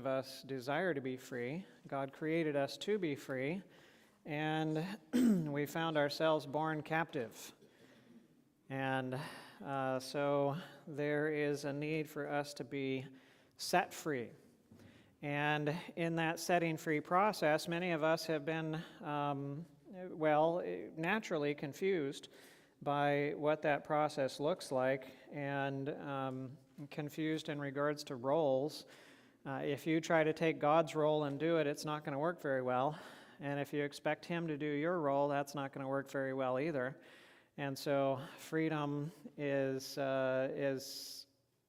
of us desire to be free. God created us to be free, and we found ourselves born captive. And so there is a need for us to be set free. And in that setting free process, many of us have been, naturally confused by what that process looks like, and confused in regards to roles. If you try to take God's role and do it, it's not going to work very well. And if you expect Him to do your role, that's not going to work very well either. And so freedom is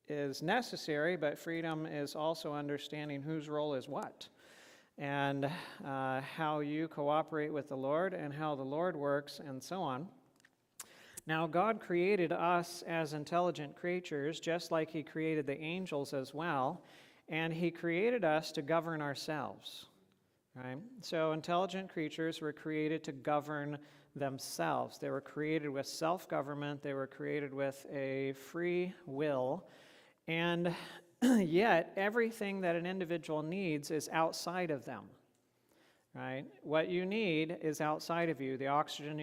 necessary, but freedom is also understanding whose role is what, and how you cooperate with the Lord and how the Lord works, and so on. Now, God created us as intelligent creatures, just like He created the angels as well, and He created us to govern ourselves. Right? So intelligent creatures were created to govern themselves. They were created with self-government. They were created with a free will. And yet, everything that an individual needs is outside of them. Right? What you need is outside of you. The oxygen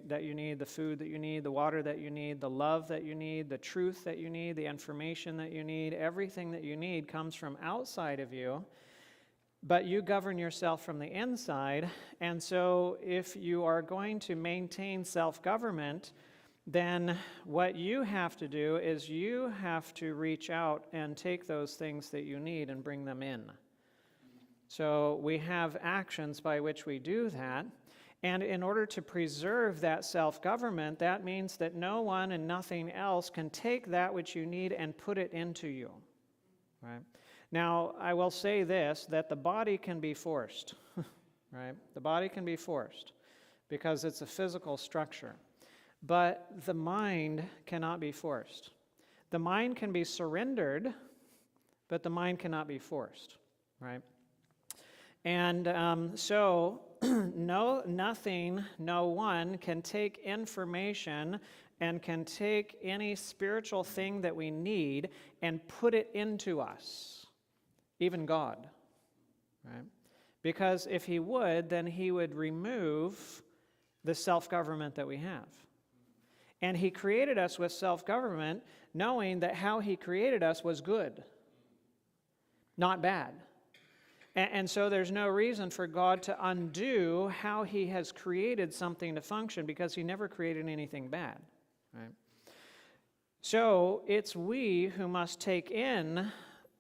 that you need, the food that you need, the water that you need, the love that you need, the truth that you need, the information that you need, everything that you need comes from outside of you. But you govern yourself from the inside, and so if you are going to maintain self-government, then what you have to do is you have to reach out and take those things that you need and bring them in. So we have actions by which we do that, and in order to preserve that self-government, that means that no one and nothing else can take that which you need and put it into you, right? Now, I will say this, that the body can be forced, right? The body can be forced because it's a physical structure. But the mind cannot be forced. The mind can be surrendered, but the mind cannot be forced, right? And so no one can take information and can take any spiritual thing that we need and put it into us. Even God, right? Because if He would, then He would remove the self-government that we have. And He created us with self-government, knowing that how He created us was good, not bad. And so there's no reason for God to undo how He has created something to function, because He never created anything bad, right? So it's we who must take in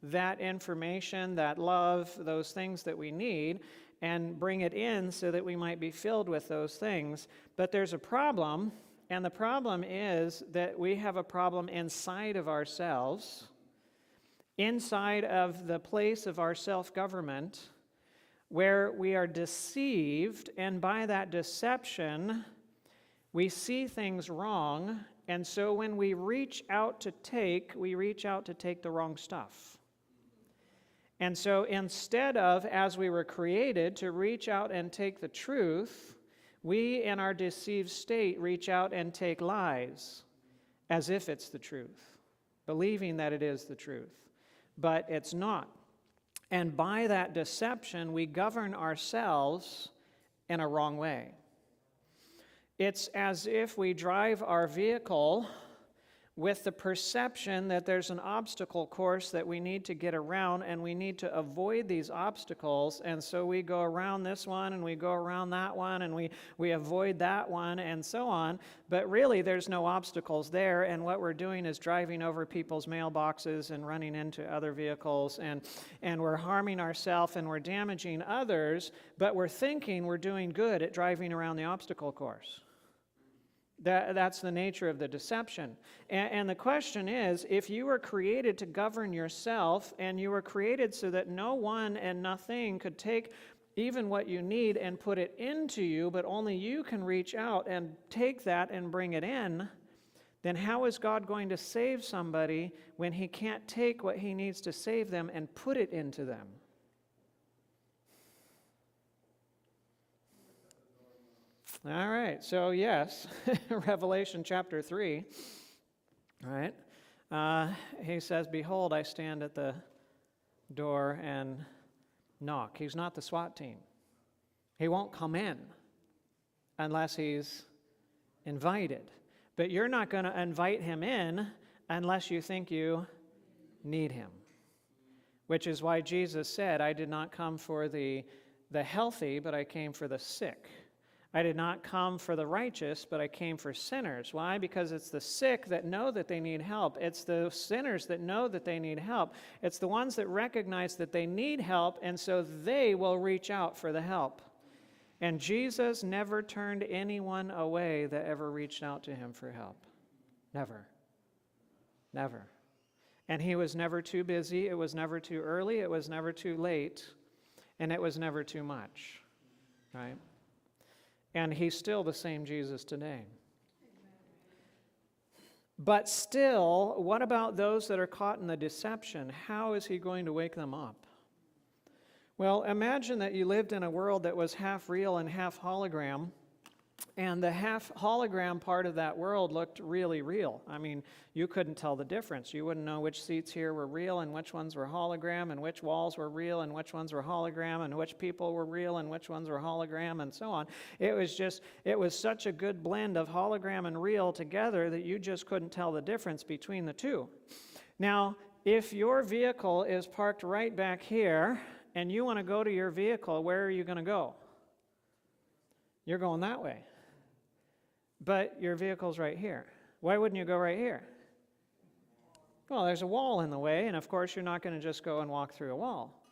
that information, that love, those things that we need, and bring it in so that we might be filled with those things. But there's a problem, and the problem is that we have a problem inside of ourselves, inside of the place of our self-government, where we are deceived, and by that deception, we see things wrong, and so when we reach out to take the wrong stuff. And so instead of, as we were created, to reach out and take the truth, we in our deceived state reach out and take lies as if it's the truth, believing that it is the truth. But it's not. And by that deception, we govern ourselves in a wrong way. It's as if we drive our vehicle with the perception that there's an obstacle course that we need to get around, and we need to avoid these obstacles, and so we go around this one, and we go around that one, and we avoid that one, and so on. But really, there's no obstacles there, and what we're doing is driving over people's mailboxes and running into other vehicles, and we're harming ourselves, and we're damaging others, but we're thinking we're doing good at driving around the obstacle course. That's the nature of the deception. And the question is, if you were created to govern yourself, and you were created so that no one and nothing could take even what you need and put it into you, but only you can reach out and take that and bring it in, then how is God going to save somebody when He can't take what He needs to save them and put it into them? All right, so yes, Revelation chapter 3, all right, he says, "Behold, I stand at the door and knock. He's not the SWAT team. He won't come in unless he's invited. But you're not going to invite him in unless you think you need him. Which is why Jesus said, I did not come for the healthy, but I came for the sick. I did not come for the righteous, but I came for sinners. Why? Because it's the sick that know that they need help. It's the sinners that know that they need help. It's the ones that recognize that they need help, and so they will reach out for the help. And Jesus never turned anyone away that ever reached out to him for help. Never. Never. And he was never too busy. It was never too early. It was never too late. And it was never too much. Right? And he's still the same Jesus today. But still, what about those that are caught in the deception? How is he going to wake them up? Well, imagine that you lived in a world that was half real and half hologram, and the half hologram part of that world looked really real. I mean, you couldn't tell the difference. You wouldn't know which seats here were real and which ones were hologram, and which walls were real and which ones were hologram, and which people were real and which ones were hologram, and so on. It was such a good blend of hologram and real together that you just couldn't tell the difference between the two. Now, if your vehicle is parked right back here, and you want to go to your vehicle, where are you going to go? You're going that way. But your vehicle's right here. Why wouldn't you go right here? Well, there's a wall in the way, and of course you're not going to just go and walk through a wall.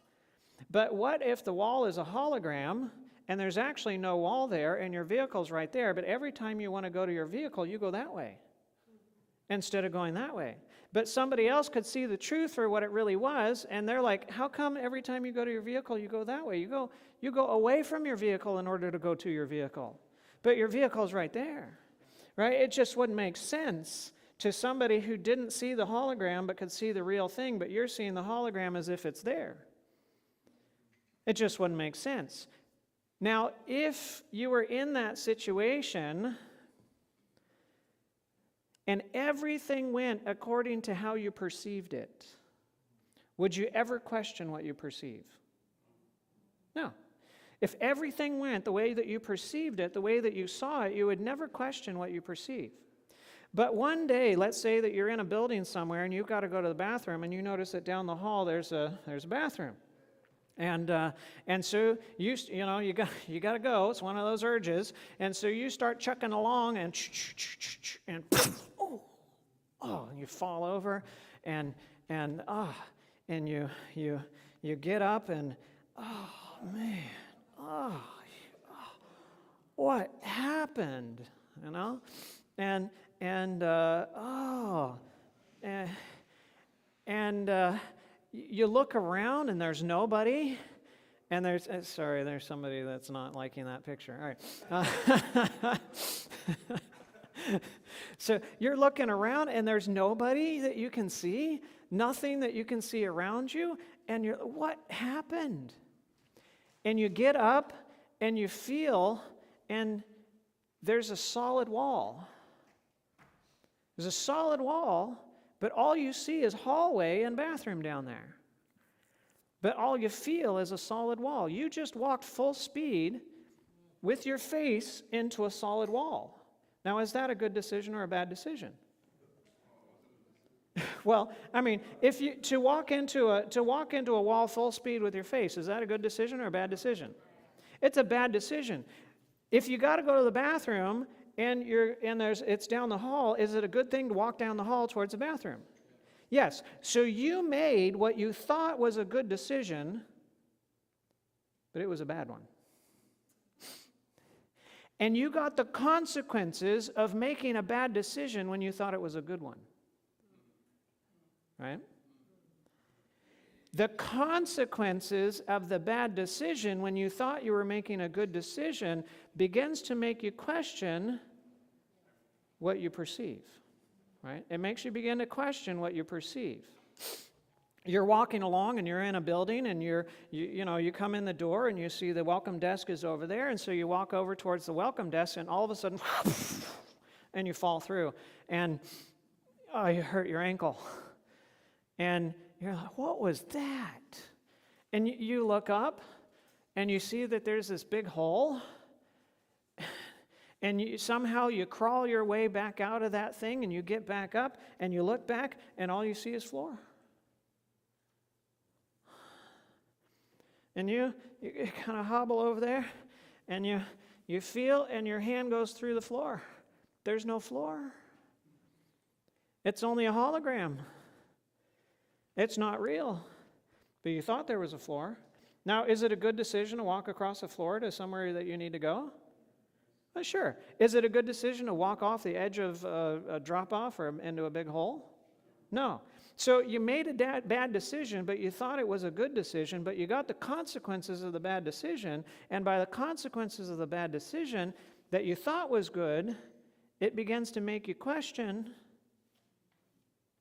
But what if the wall is a hologram, and there's actually no wall there, and your vehicle's right there, but every time you want to go to your vehicle, you go that way instead of going that way? But somebody else could see the truth for what it really was, and they're like, how come every time you go to your vehicle, you go that way? You go away from your vehicle in order to go to your vehicle. But your vehicle's right there, right? It just wouldn't make sense to somebody who didn't see the hologram but could see the real thing, but you're seeing the hologram as if it's there. It just wouldn't make sense. Now, if you were in that situation and everything went according to how you perceived it, would you ever question what you perceive? No. If everything went the way that you perceived it, the way that you saw it, you would never question what you perceive. But one day, let's say that you're in a building somewhere and you've got to go to the bathroom, and you notice that down the hall there's a bathroom. And so you got to go. It's one of those urges. And so you start chucking along and and you fall over and you get up and what happened? You know, you look around and there's nobody, and there's somebody that's not liking that picture. All right. So you're looking around and there's nobody that you can see, nothing that you can see around you, and what happened? And you get up and you feel, and there's a solid wall. There's a solid wall, but all you see is hallway and bathroom down there. But all you feel is a solid wall. You just walked full speed with your face into a solid wall. Now, is that a good decision or a bad decision? Well, I mean, to walk into a wall full speed with your face, is that a good decision or a bad decision? It's a bad decision. If you got to go to the bathroom and it's down the hall, is it a good thing to walk down the hall towards the bathroom? Yes. So you made what you thought was a good decision, but it was a bad one. And you got the consequences of making a bad decision when you thought it was a good one. Right? The consequences of the bad decision when you thought you were making a good decision begins to make you question what you perceive. Right? It makes you begin to question what you perceive. You're walking along and you're in a building and you come in the door and you see the welcome desk is over there, and so you walk over towards the welcome desk and all of a sudden and you fall through and you hurt your ankle. And You're like, what was that? And you look up, and you see that there's this big hole, and somehow you crawl your way back out of that thing, and you get back up, and you look back, and all you see is floor. And you kind of hobble over there, and you feel, and your hand goes through the floor. There's no floor. It's only a hologram. It's not real. But you thought there was a floor. Now, is it a good decision to walk across the floor to somewhere that you need to go? Well, sure. Is it a good decision to walk off the edge of a drop-off or into a big hole? No. So you made a bad decision, but you thought it was a good decision, but you got the consequences of the bad decision, and by the consequences of the bad decision that you thought was good, it begins to make you question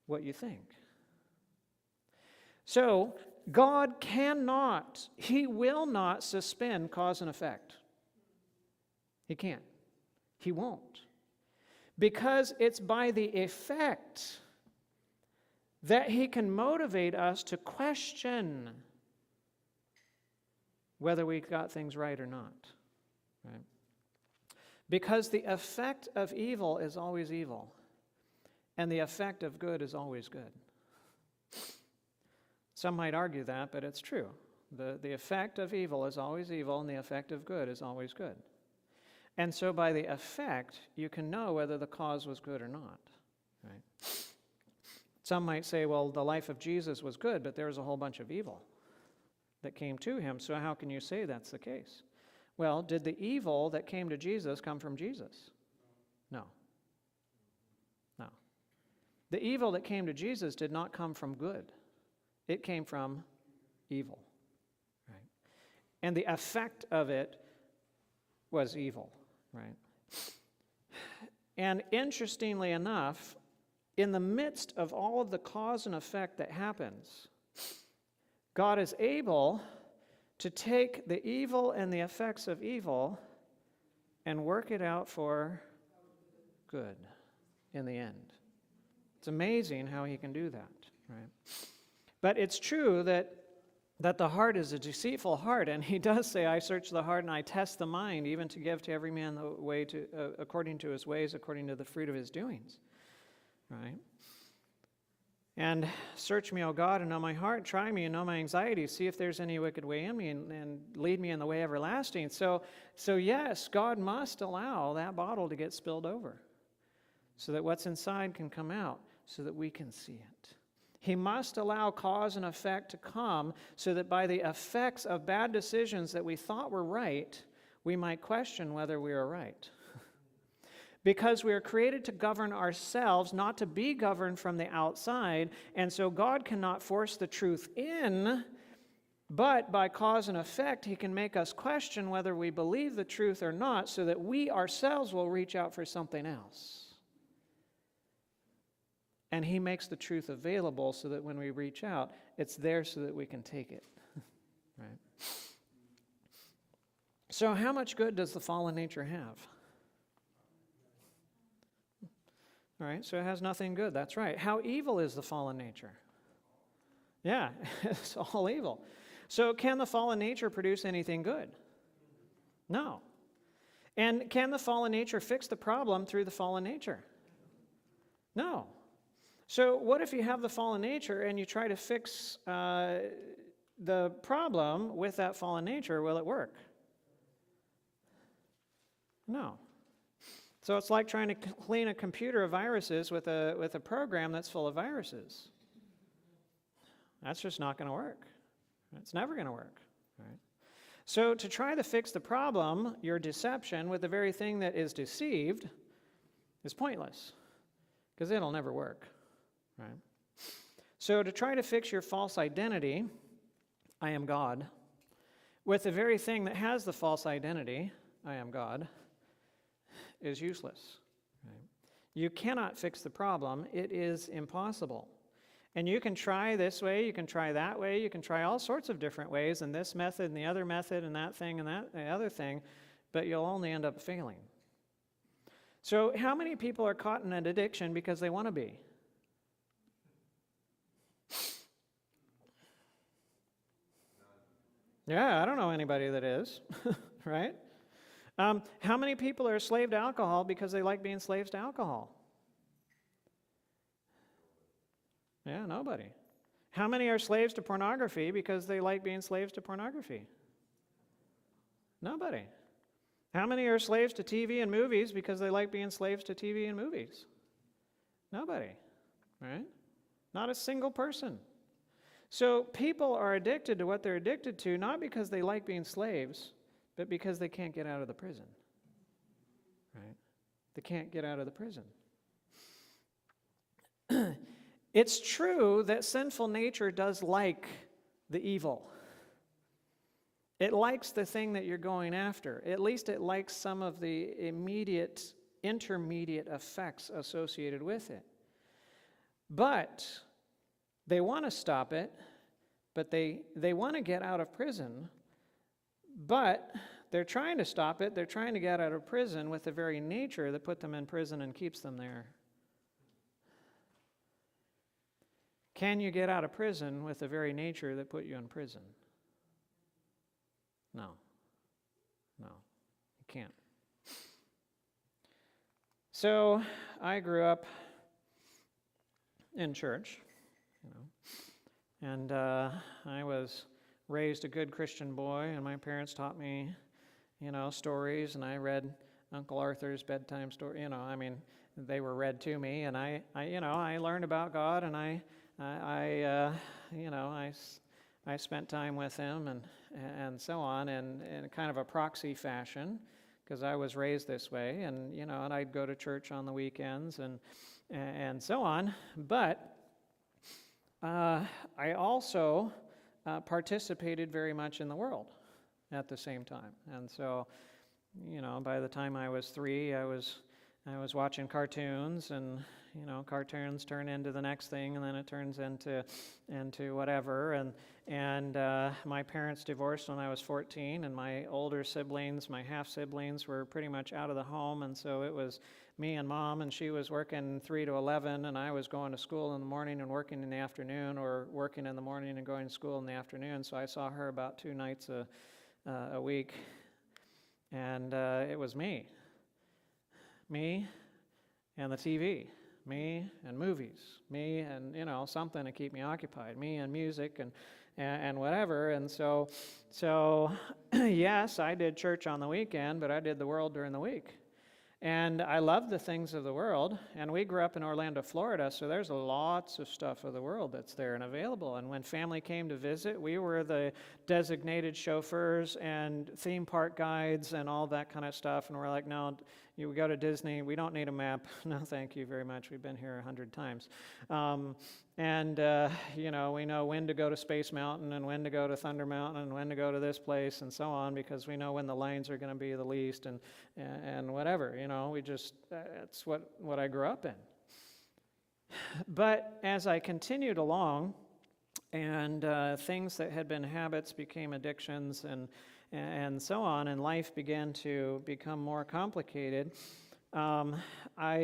what you think. So God cannot, He will not suspend cause and effect. He can't. He won't. Because it's by the effect that He can motivate us to question whether we got things right or not. Right? Because the effect of evil is always evil, and the effect of good is always good. Some might argue that, but it's true. The effect of evil is always evil, and the effect of good is always good. And so by the effect, you can know whether the cause was good or not. Right? Some might say, well, the life of Jesus was good, but there was a whole bunch of evil that came to him, so how can you say that's the case? Well, did the evil that came to Jesus come from Jesus? No. No. The evil that came to Jesus did not come from good. It came from evil. Right? And the effect of it was evil. Right? And interestingly enough, in the midst of all of the cause and effect that happens, God is able to take the evil and the effects of evil and work it out for good in the end. It's amazing how He can do that, right? But it's true that the heart is a deceitful heart, and He does say, I search the heart and I test the mind, even to give to every man the way to according to his ways, according to the fruit of his doings. Right? And search me, O God, and know my heart. Try me and know my anxiety. See if there's any wicked way in me, and lead me in the way everlasting. So yes, God must allow that bottle to get spilled over so that what's inside can come out, so that we can see it. He must allow cause and effect to come so that by the effects of bad decisions that we thought were right, we might question whether we are right. Because we are created to govern ourselves, not to be governed from the outside, and so God cannot force the truth in, but by cause and effect, He can make us question whether we believe the truth or not, so that we ourselves will reach out for something else. And He makes the truth available so that when we reach out, it's there so that we can take it. Right? So how much good does the fallen nature have? All right, so it has nothing good. That's right. How evil is the fallen nature? Yeah, it's all evil. So can the fallen nature produce anything good? No. And can the fallen nature fix the problem through the fallen nature? No. So what if you have the fallen nature and you try to fix the problem with that fallen nature? Will it work? No. So it's like trying to clean a computer of viruses with a program that's full of viruses. That's just not going to work. It's never going to work. Right? So to try to fix the problem, your deception, with the very thing that is deceived, is pointless, because it'll never work. Right? So to try to fix your false identity, I am God, with the very thing that has the false identity, I am God, is useless. Right? You cannot fix the problem. It is impossible. And you can try this way, you can try that way, you can try all sorts of different ways, and this method and the other method and that thing and that the other thing, but you'll only end up failing. So how many people are caught in an addiction because they want to be? Yeah, I don't know anybody that is, right? How many people are slave to alcohol because they like being slaves to alcohol? Yeah, nobody. How many are slaves to pornography because they like being slaves to pornography? Nobody. How many are slaves to TV and movies because they like being slaves to TV and movies? Nobody, right? Not a single person. So people are addicted to what they're addicted to, not because they like being slaves, but because they can't get out of the prison, right? They can't get out of the prison. It's true that sinful nature does like the evil. It likes the thing that you're going after. At least it likes some of the immediate, intermediate effects associated with it. But they want to stop it, but they want to get out of prison, but they're trying to stop it. They're trying to get out of prison with the very nature that put them in prison and keeps them there. Can you get out of prison with the very nature that put you in prison? No. No, you can't. So I grew up in church, and I was raised a good Christian boy, and my parents taught me, stories, and I read Uncle Arthur's bedtime story. They were read to me, and I learned about God, and I spent time with him and so on, and in kind of a proxy fashion, because I was raised this way, and and I'd go to church on the weekends and so on. But I also participated very much in the world at the same time, and so by the time I was 3, I was watching cartoons, and cartoons turn into the next thing, and then it turns into whatever. And my parents divorced when I was 14, and my older siblings, my half siblings, were pretty much out of the home, and so it was me and Mom, and she was working 3 to 11, and I was going to school in the morning and working in the afternoon, or working in the morning and going to school in the afternoon. So I saw her about 2 nights a week, and it was me and the TV, me and movies, me and something to keep me occupied, me and music and whatever. And so yes, I did church on the weekend, but I did the world during the week. And I love the things of the world, and we grew up in Orlando, Florida, so there's lots of stuff of the world that's there and available. And when family came to visit, we were the designated chauffeurs and theme park guides and all that kind of stuff, and we're like, no, we go to Disney, we don't need a map. No, thank you very much. We've been here 100 times. We know when to go to Space Mountain and when to go to Thunder Mountain and when to go to this place and so on, because we know when the lines are going to be the least and whatever. That's what I grew up in. But as I continued along, and things that had been habits became addictions and so on, and life began to become more complicated, I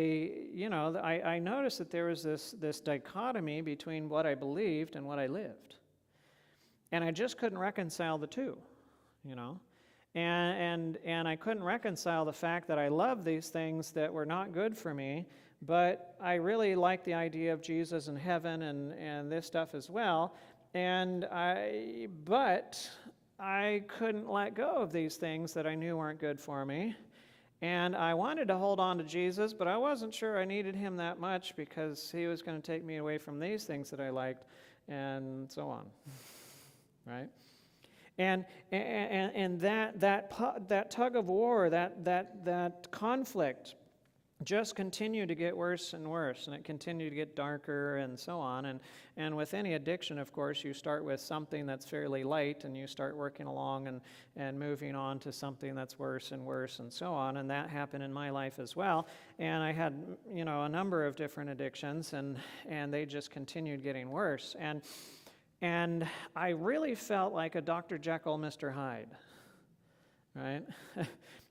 noticed that there was this dichotomy between what I believed and what I lived. And I just couldn't reconcile the two, And I couldn't reconcile the fact that I loved these things that were not good for me, but I really liked the idea of Jesus and heaven and this stuff as well. But I couldn't let go of these things that I knew weren't good for me. And I wanted to hold on to Jesus, but I wasn't sure I needed him that much, because he was going to take me away from these things that I liked, and so on, right? And that tug of war, that conflict, just continued to get worse and worse, and it continued to get darker and so on. And with any addiction, of course, you start with something that's fairly light, and you start working along and moving on to something that's worse and worse and so on. And that happened in my life as well. And I had, a number of different addictions, and they just continued getting worse. And I really felt like a Dr. Jekyll, Mr. Hyde, right?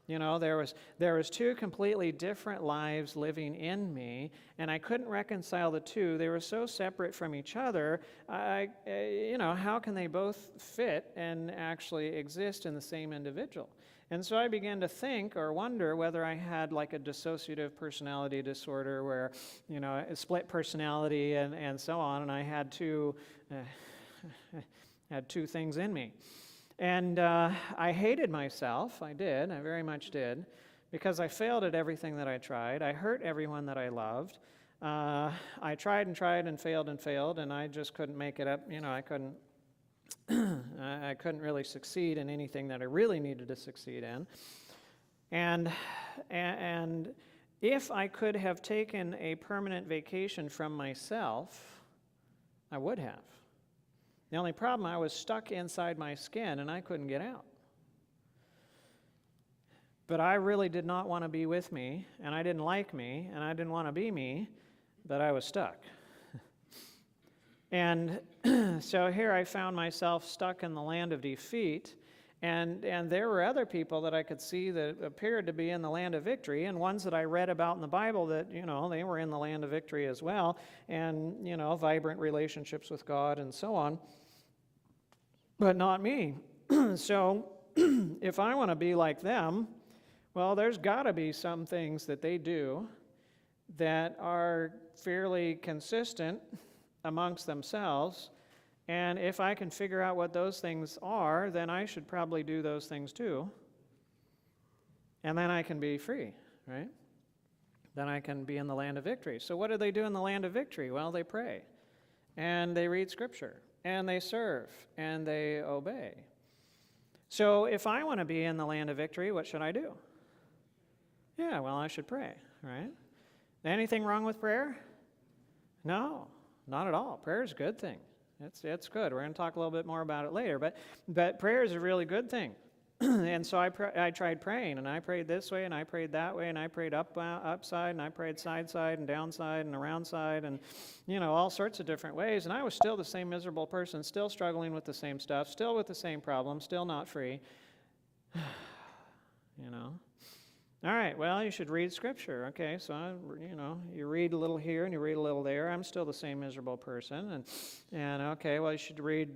There was two completely different lives living in me, and I couldn't reconcile the two. They were so separate from each other. How can they both fit and actually exist in the same individual? And so I began to think or wonder whether I had like a dissociative personality disorder where, a split personality and so on, and I had two things in me. And I hated myself. I did. I very much did. Because I failed at everything that I tried. I hurt everyone that I loved. I tried and failed, and I just couldn't make it up. I couldn't I couldn't really succeed in anything that I really needed to succeed in. And if I could have taken a permanent vacation from myself, I would have. The only problem, I was stuck inside my skin and I couldn't get out. But I really did not want to be with me, and I didn't like me, and I didn't want to be me, but I was stuck. And so here I found myself stuck in the land of defeat, and there were other people that I could see that appeared to be in the land of victory, and ones that I read about in the Bible that, they were in the land of victory as well, and, vibrant relationships with God and so on, but not me. So if I want to be like them, well, there's got to be some things that they do that are fairly consistent amongst themselves, and if I can figure out what those things are, then I should probably do those things too, and then I can be free, right? Then I can be in the land of victory. So what do they do in the land of victory? Well, they pray, and they read Scripture, and they serve, and they obey. So if I want to be in the land of victory, what should I do? Yeah, well, I should pray, right? Anything wrong with prayer? No, not at all. Prayer is a good thing. It's good. We're going to talk a little bit more about it later, but prayer is a really good thing. And so I tried praying, and I prayed this way, and I prayed that way, and I prayed upside, and I prayed side, and downside, and around side, and, all sorts of different ways. And I was still the same miserable person, still struggling with the same stuff, still with the same problems, still not free. All right, well, you should read Scripture. Okay, so, you read a little here and you read a little there. I'm still the same miserable person. And okay, well, you should read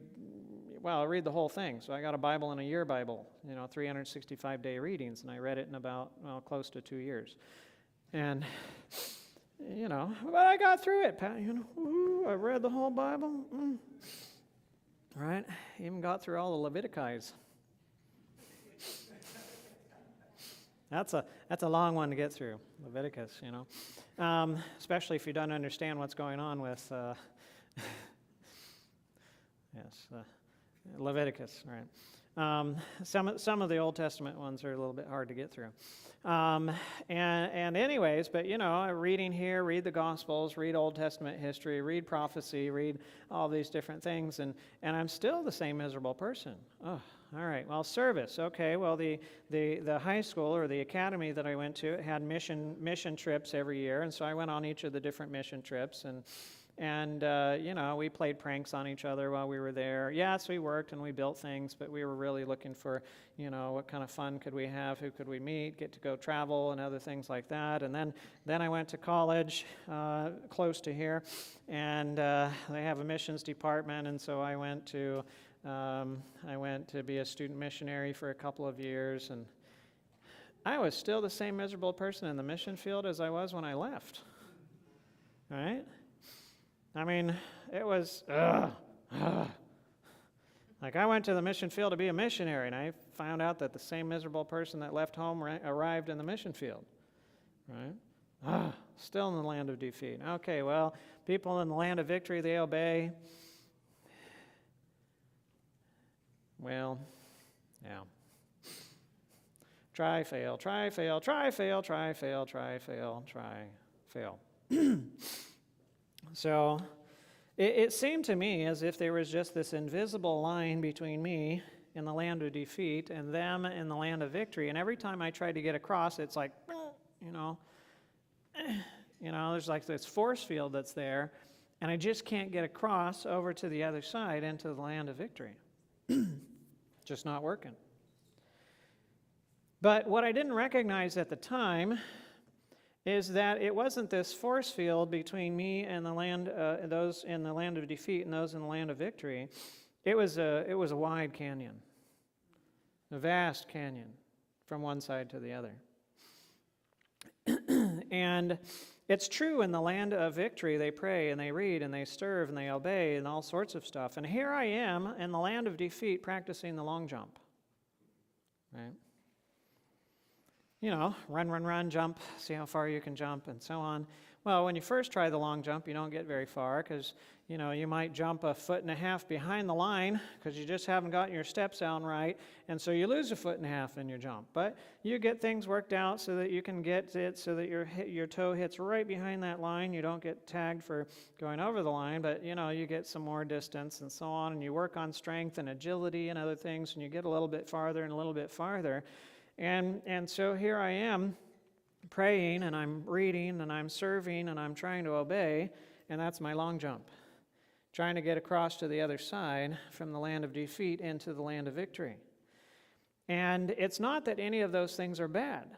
the whole thing. So I got a Bible and a year Bible, 365-day readings, and I read it in about, close to 2 years. And, but I got through it. I read the whole Bible. Right? Even got through all the Leviticus. That's a long one to get through, Leviticus, especially if you don't understand what's going on with, Leviticus, right? Some of the Old Testament ones are a little bit hard to get through. And anyways, but, reading here, read the Gospels, read Old Testament history, read prophecy, read all these different things, and I'm still the same miserable person. Oh. All right, well, service. Okay, well, the high school or the academy that I went to had mission trips every year, and so I went on each of the different mission trips, and we played pranks on each other while we were there. Yes, we worked and we built things, but we were really looking for, what kind of fun could we have, who could we meet, get to go travel and other things like that. And then I went to college close to here, and they have a missions department, and so I went to be a student missionary for a couple of years, and I was still the same miserable person in the mission field as I was when I left. Right? I mean, it was, like I went to the mission field to be a missionary, and I found out that the same miserable person that left home arrived in the mission field. Right? Still in the land of defeat. Okay, well, people in the land of victory, they obey. Well, yeah. Try, fail, try, fail, try, fail, try, fail, try, fail, try, fail. So it seemed to me as if there was just this invisible line between me in the land of defeat and them in the land of victory. And every time I tried to get across, it's like, there's like this force field that's there, and I just can't get across over to the other side into the land of victory. Just not working. But what I didn't recognize at the time is that it wasn't this force field between me and the land, those in the land of defeat and those in the land of victory. It was a wide canyon, a vast canyon from one side to the other. And it's true, in the land of victory, they pray and they read and they serve and they obey and all sorts of stuff. And here I am in the land of defeat practicing the long jump. Right? You know, run, jump, see how far you can jump, and so on. Well, when you first try the long jump, you don't get very far because, you know, you might jump 1.5 feet behind the line because you just haven't gotten your steps down right, and so you lose 1.5 feet in your jump. But you get things worked out so that you can get it so that your toe hits right behind that line. You don't get tagged for going over the line, but, you know, you get some more distance and so on, and you work on strength and agility and other things, and you get a little bit farther and a little bit farther. And so here I am praying, and I'm reading, and I'm serving, and I'm trying to obey, and that's my long jump. Trying to get across to the other side from the land of defeat into the land of victory. And it's not that any of those things are bad.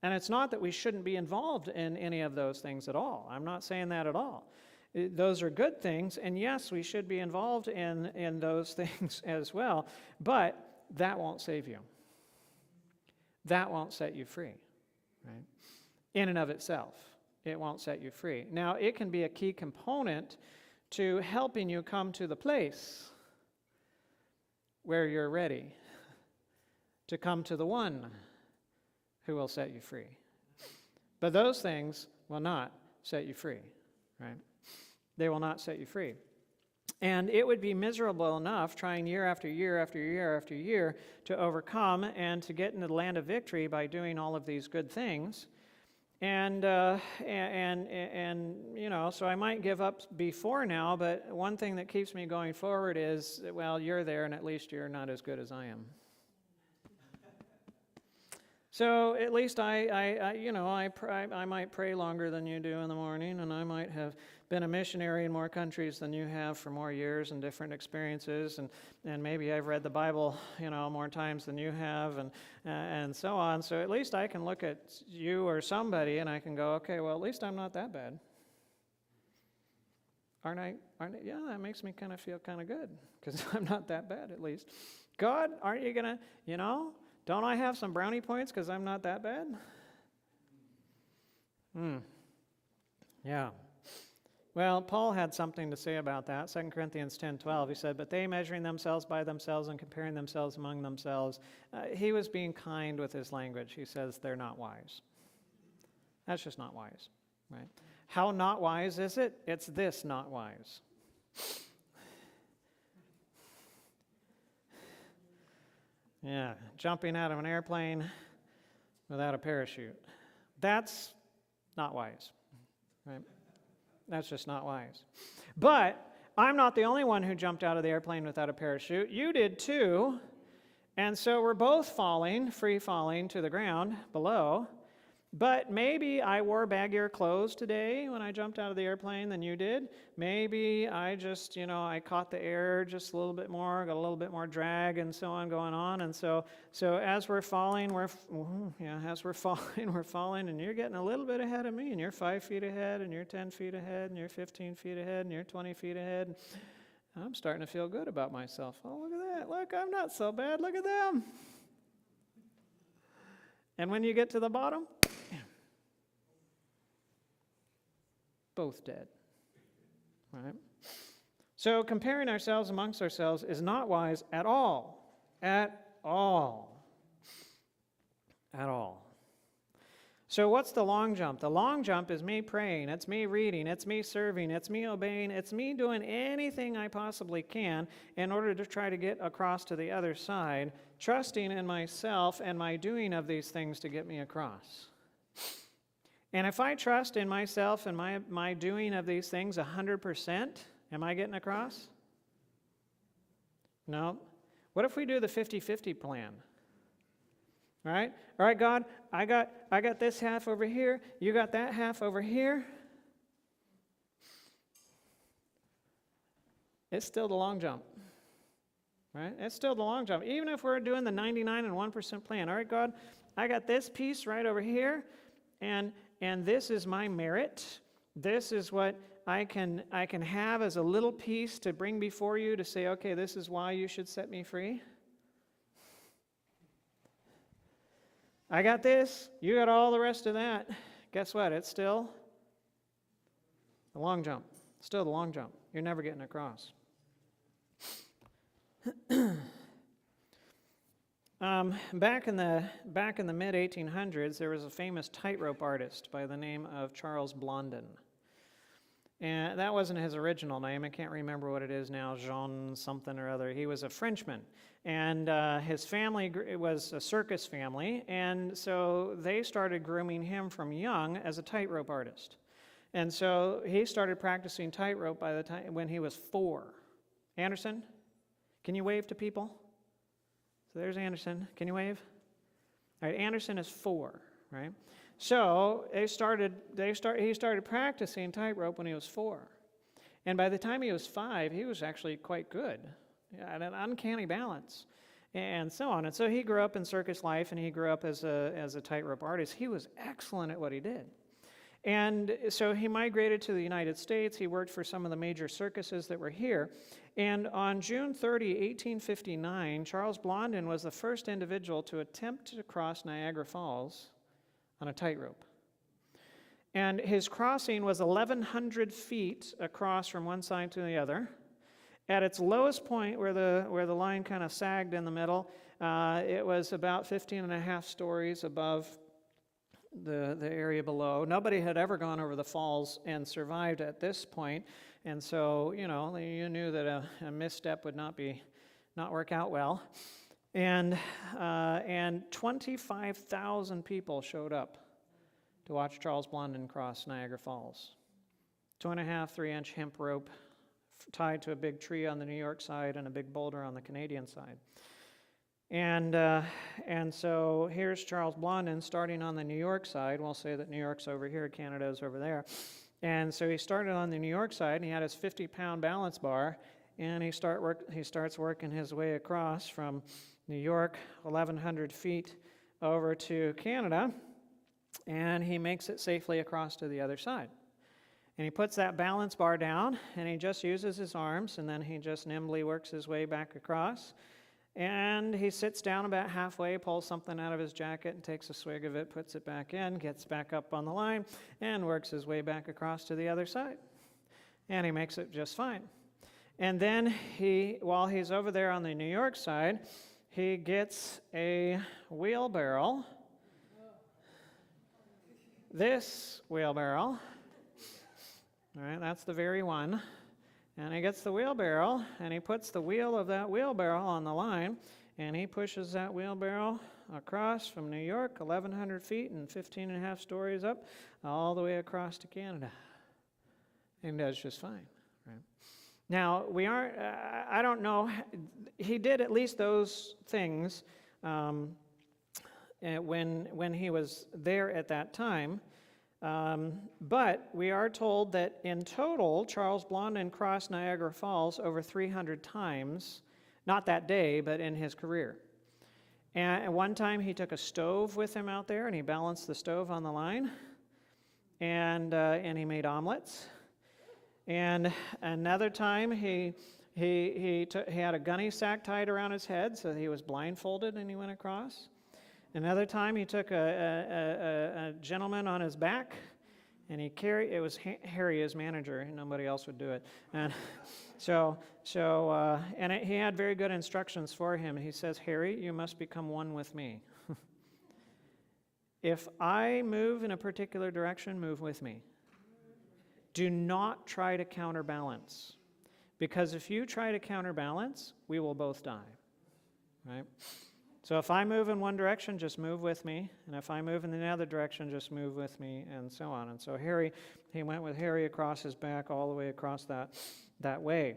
And it's not that we shouldn't be involved in any of those things at all. I'm not saying that at all. Those are good things, and yes, we should be involved in those things as well, but that won't save you. That won't set you free, right? In and of itself, it won't set you free. Now, it can be a key component to helping you come to the place where you're ready to come to the one who will set you free. But those things will not set you free, right? They will not set you free. And it would be miserable enough trying year after year after year after year to overcome and to get into the land of victory by doing all of these good things. And you know, so I might give up before now, but one thing that keeps me going forward is, well, you're there, and at least you're not as good as I am. So at least I might pray longer than you do in the morning, and I might have been a missionary in more countries than you have for more years and different experiences, and maybe I've read the Bible, you know, more times than you have, and so on. So at least I can look at you or somebody, and I can go, okay, well, at least I'm not that bad. Aren't I? Yeah, that makes me kind of feel kind of good because I'm not that bad at least. God, aren't you gonna, you know? Don't I have some brownie points because I'm not that bad? Yeah. Well, Paul had something to say about that. 2 Corinthians 10:12, he said, but they measuring themselves by themselves and comparing themselves among themselves. He was being kind with his language. He says they're not wise. That's just not wise, right? How not wise is it? It's this not wise. Yeah, jumping out of an airplane without a parachute. That's not wise, right? That's just not wise. But I'm not the only one who jumped out of the airplane without a parachute. You did too. And so we're both falling, free falling to the ground below. But maybe I wore baggier clothes today when I jumped out of the airplane than you did. Maybe I just, you know, I caught the air just a little bit more, got a little bit more drag and so on going on. And so as we're falling, we're falling, and you're getting a little bit ahead of me, and you're 5 feet ahead, and you're 10 feet ahead, and you're 15 feet ahead, and you're 20 feet ahead. I'm starting to feel good about myself. Oh, look at that. Look, I'm not so bad. Look at them. And when you get to the bottom, both dead, right? So comparing ourselves amongst ourselves is not wise at all, at all, at all. So what's the long jump? The long jump is me praying, it's me reading, it's me serving, it's me obeying, it's me doing anything I possibly can in order to try to get across to the other side, trusting in myself and my doing of these things to get me across. And if I trust in myself and my doing of these things 100%, am I getting across? No. What if we do the 50-50 plan? All right, God, I got this half over here, you got that half over here. It's still the long jump. Right? It's still the long jump. Even if we're doing the 99 and 1% plan. All right, God, I got this piece right over here, and this is my merit. This is what I can have as a little piece to bring before you to say, okay, this is why you should set me free. I got this, you got all the rest of that. Guess what? It's still the long jump. Still the long jump. You're never getting across. Back in the mid 1800s, there was a famous tightrope artist by the name of Charles Blondin. And that wasn't his original name. I can't remember what it is now, Jean something or other. He was a Frenchman. And his family was a circus family, and so they started grooming him from young as a tightrope artist. And so he started practicing tightrope by the time when he was 4. Anderson, can you wave to people? So there's Anderson. Can you wave? All right, Anderson is 4, right? So he started practicing tightrope when he was 4. And by the time he was 5, he was actually quite good at an uncanny balance and so on. And so he grew up in circus life, and he grew up as a tightrope artist. He was excellent at what he did. And so he migrated to the United States. He worked for some of the major circuses that were here. And on June 30, 1859, Charles Blondin was the first individual to attempt to cross Niagara Falls on a tightrope. And his crossing was 1,100 feet across from one side to the other. At its lowest point, where the line kind of sagged in the middle, it was about 15 and a half stories above the area below. Nobody had ever gone over the falls and survived at this point, and so you knew that a misstep would not work out well. And 25,000 people showed up to watch Charles Blondin cross Niagara Falls. 2.5, 3-inch hemp rope tied to a big tree on the New York side and a big boulder on the Canadian side. And so here's Charles Blondin starting on the New York side. We'll say that New York's over here, Canada's over there. And so he started on the New York side, and he had his 50-pound balance bar, and he starts working his way across from New York, 1,100 feet over to Canada, and he makes it safely across to the other side. And he puts that balance bar down, and he just uses his arms, and then he just nimbly works his way back across. And he sits down about halfway, pulls something out of his jacket and takes a swig of it, puts it back in, gets back up on the line, and works his way back across to the other side. And he makes it just fine. And then while he's over there on the New York side, he gets a wheelbarrow. This wheelbarrow. All right, that's the very one. And he gets the wheelbarrow, and he puts the wheel of that wheelbarrow on the line, and he pushes that wheelbarrow across from New York, 1,100 feet and 15 and a half stories up, all the way across to Canada. And does just fine, right? Now, I don't know, he did at least those things when he was there at that time. But we are told that in total, Charles Blondin crossed Niagara Falls over 300 times, not that day, but in his career. And one time he took a stove with him out there, and he balanced the stove on the line, and he made omelets. And another time he had a gunny sack tied around his head, so he was blindfolded and he went across. Another time he took a gentleman on his back, and it was Harry, his manager, nobody else would do it. And he had very good instructions for him. He says, Harry, you must become one with me. If I move in a particular direction, move with me. Do not try to counterbalance, because if you try to counterbalance, we will both die, right? So if I move in one direction, just move with me. And if I move in the other direction, just move with me, and so on. And so he went with Harry across his back all the way across that way.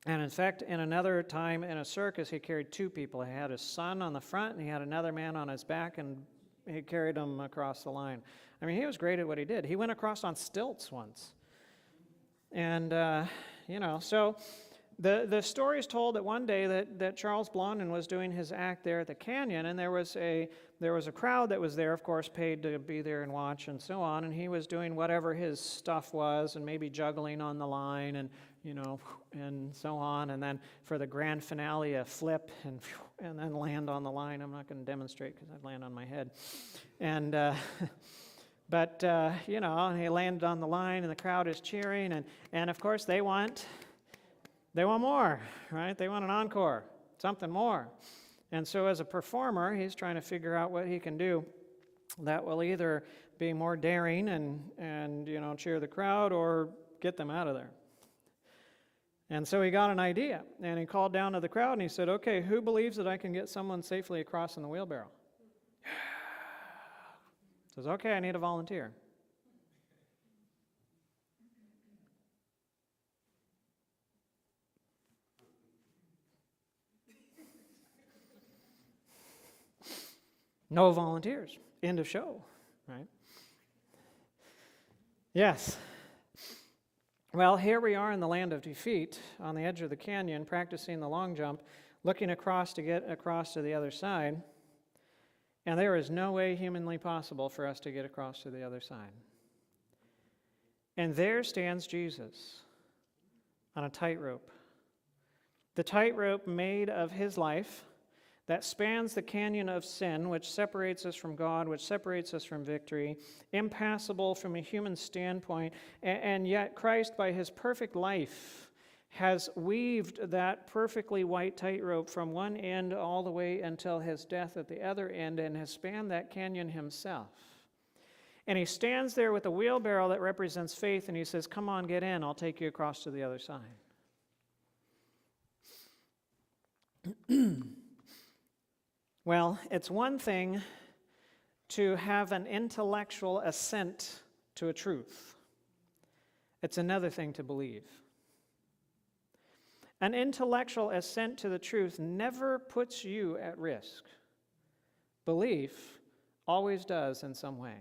And in fact, in another time in a circus, he carried 2 people. He had his son on the front, and he had another man on his back, and he carried them across the line. I mean, he was great at what he did. He went across on stilts once. And, so The story is told that one day that Charles Blondin was doing his act there at the canyon, and there was a crowd that was there, of course, paid to be there and watch and so on, and he was doing whatever his stuff was, and maybe juggling on the line and and so on, and then for the grand finale, a flip and then land on the line. I'm not going to demonstrate because I'd land on my head, and but and he landed on the line, and the crowd is cheering, and of course they want more, right? They want an encore, something more. And so as a performer, he's trying to figure out what he can do that will either be more daring and cheer the crowd or get them out of there. And so he got an idea, and he called down to the crowd, and he said, okay, who believes that I can get someone safely across in the wheelbarrow? Says, okay, I need a volunteer. No volunteers. End of show, right? Yes. Well, here we are in the land of defeat on the edge of the canyon, practicing the long jump, looking across to get across to the other side. And there is no way humanly possible for us to get across to the other side. And there stands Jesus on a tightrope. The tightrope made of his life that spans the canyon of sin, which separates us from God, which separates us from victory, impassable from a human standpoint, and yet Christ, by his perfect life, has weaved that perfectly white tightrope from one end all the way until his death at the other end, and has spanned that canyon himself. And he stands there with a wheelbarrow that represents faith, and he says, come on, get in, I'll take you across to the other side. Well, it's one thing to have an intellectual assent to a truth. It's another thing to believe. An intellectual assent to the truth never puts you at risk. Belief always does in some way.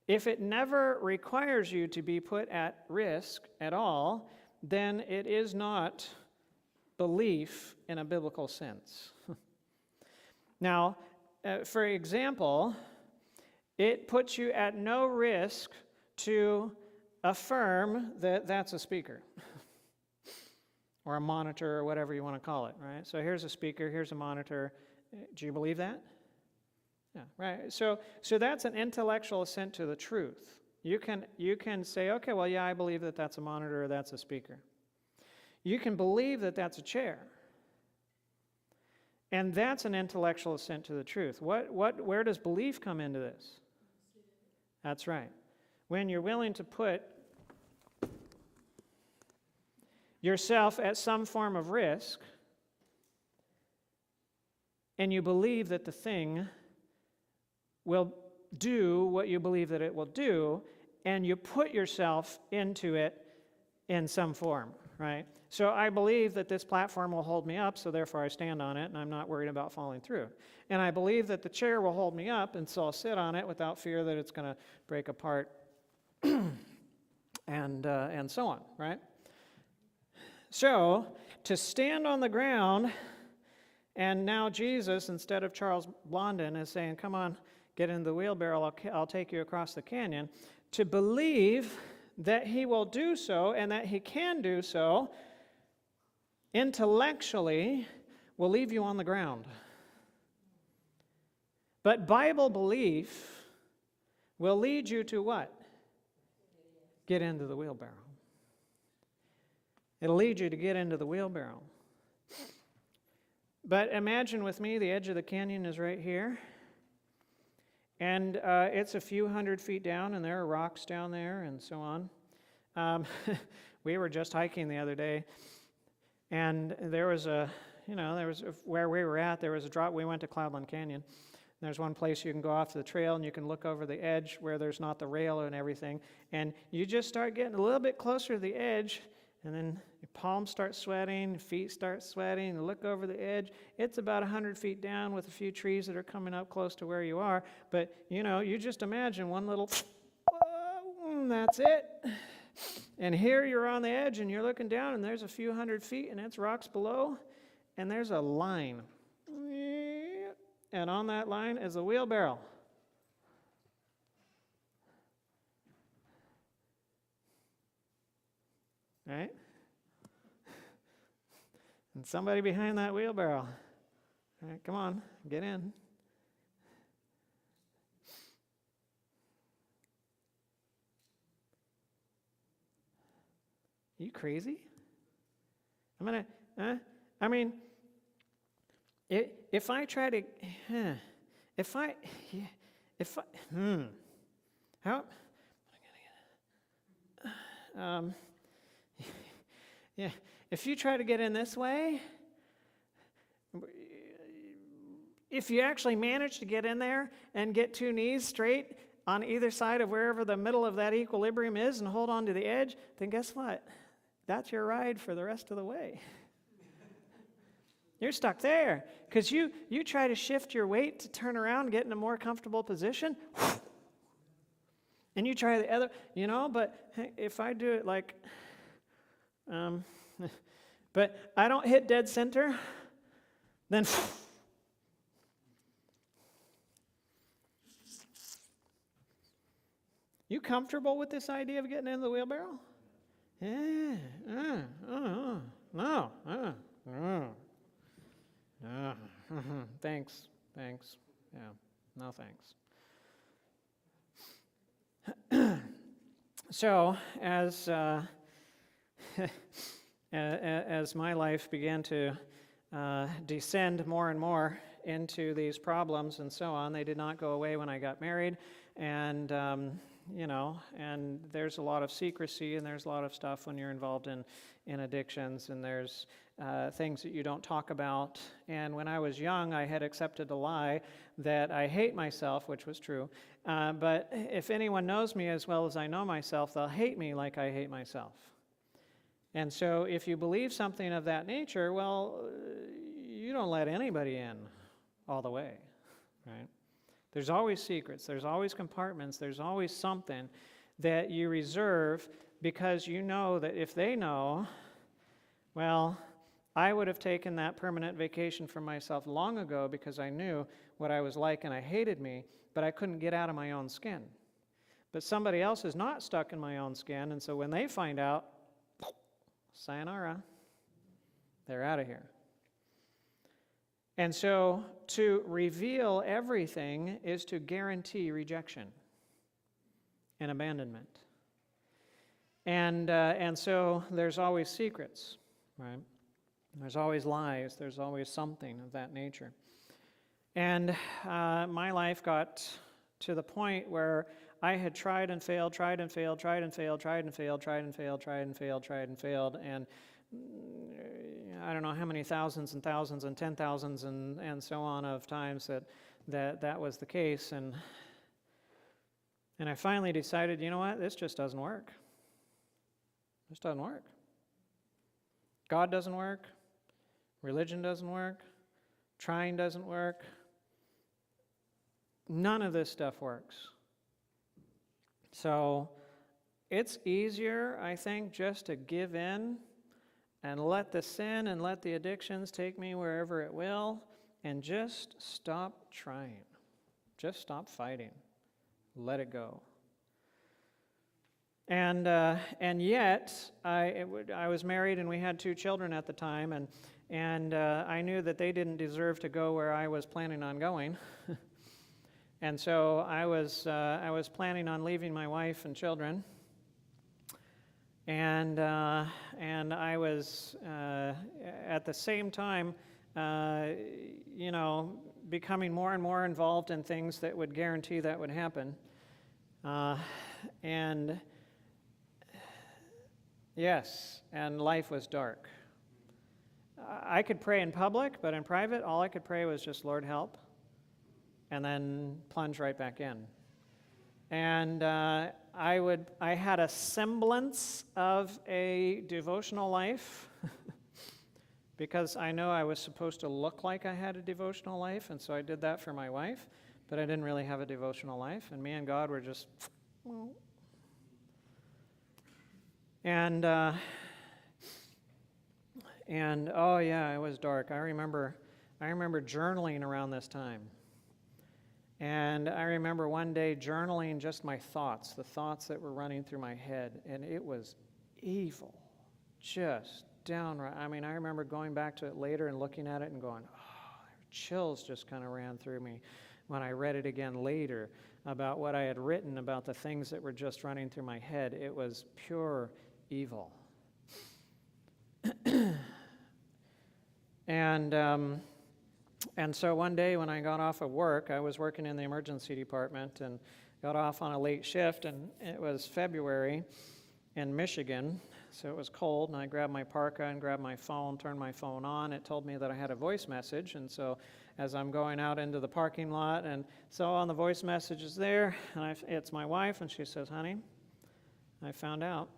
If it never requires you to be put at risk at all, then it is not belief in a biblical sense. Now, for example, it puts you at no risk to affirm that that's a speaker or a monitor or whatever you want to call it, right? So here's a speaker, here's a monitor. Do you believe that? Yeah, right. So that's an intellectual assent to the truth. You can say, okay, well, yeah, I believe that that's a monitor or that's a speaker. You can believe that that's a chair. And that's an intellectual assent to the truth. Where does belief come into this? That's right. When you're willing to put yourself at some form of risk, and you believe that the thing will do what you believe that it will do, and you put yourself into it in some form, right? So I believe that this platform will hold me up, so therefore I stand on it, and I'm not worried about falling through. And I believe that the chair will hold me up, and so I'll sit on it without fear that it's going to break apart, and so on, right? So to stand on the ground, and now Jesus, instead of Charles Blondin, is saying, come on, get in the wheelbarrow, I'll take you across the canyon. To believe that he will do so and that he can do so intellectually will leave you on the ground. But Bible belief will lead you to what? Get into the wheelbarrow. It'll lead you to get into the wheelbarrow. But imagine with me, the edge of the canyon is right here. And it's a few hundred feet down, and there are rocks down there and so on. We were just hiking the other day, and there was where we were at, there was a drop. We went to Cloudland Canyon. There's one place you can go off the trail, and you can look over the edge where there's not the rail and everything. And you just start getting a little bit closer to the edge, and then your palms start sweating, feet start sweating, and look over the edge. It's about 100 feet down with a few trees that are coming up close to where you are. But, you just imagine one little, that's it. And here you're on the edge and you're looking down and there's a few hundred feet and it's rocks below and there's a line. And on that line is a wheelbarrow. Right? And somebody behind that wheelbarrow. All right, come on, get in. Are you crazy? If I try to, how, yeah, if you try to get in this way, if you actually manage to get in there and get two knees straight on either side of wherever the middle of that equilibrium is and hold on to the edge, then guess what? That's your ride for the rest of the way. You're stuck there because you try to shift your weight to turn around and get in a more comfortable position, and you try the other, but if I do it like, but I don't hit dead center, then you comfortable with this idea of getting in the wheelbarrow? Yeah. No. Thanks. Yeah. No thanks. So as my life began to descend more and more into these problems and so on, they did not go away when I got married, and and there's a lot of secrecy and there's a lot of stuff when you're involved in addictions, and there's things that you don't talk about. And when I was young, I had accepted a lie that I hate myself, which was true. But if anyone knows me as well as I know myself, they'll hate me like I hate myself. And so if you believe something of that nature, well, you don't let anybody in all the way, right? There's always secrets, there's always compartments, there's always something that you reserve because you know that if they know, well, I would have taken that permanent vacation for myself long ago because I knew what I was like and I hated me, but I couldn't get out of my own skin. But somebody else is not stuck in my own skin, and so when they find out, sayonara, they're out of here. And so to reveal everything is to guarantee rejection and abandonment. And so there's always secrets, right? There's always lies. There's always something of that nature. And my life got to the point where I had tried and failed, and I don't know how many thousands and thousands and 10,000s and so on of times that was the case. And I finally decided, you know what, this just doesn't work. This doesn't work. God doesn't work. Religion doesn't work. Trying doesn't work. None of this stuff works. So it's easier, I think, just to give in and let the sin and let the addictions take me wherever it will, and just stop trying. Just stop fighting. Let it go. And yet, I was married and we had 2 children at the time, and I knew that they didn't deserve to go where I was planning on going. And so I was planning on leaving my wife and children. And I was at the same time, becoming more and more involved in things that would guarantee that would happen. And yes, and life was dark. I could pray in public, but in private, all I could pray was just, Lord, help, and then plunge right back in. And I had a semblance of a devotional life because I know I was supposed to look like I had a devotional life, and so I did that for my wife, but I didn't really have a devotional life, and me and God were just, And oh yeah, it was dark. I remember journaling around this time. And I remember one day journaling just my thoughts, the thoughts that were running through my head, and it was evil, just downright. I mean, I remember going back to it later and looking at it and going, oh, chills just kind of ran through me when I read it again later about what I had written about the things that were just running through my head. It was pure evil. And so one day when I got off of work, I was working in the emergency department and got off on a late shift, and it was February in Michigan, so it was cold, and I grabbed my parka and grabbed my phone, turned my phone on. It told me that I had a voice message, and so as I'm going out into the parking lot, and so on the voice message is there, and it's my wife, and she says, honey, I found out,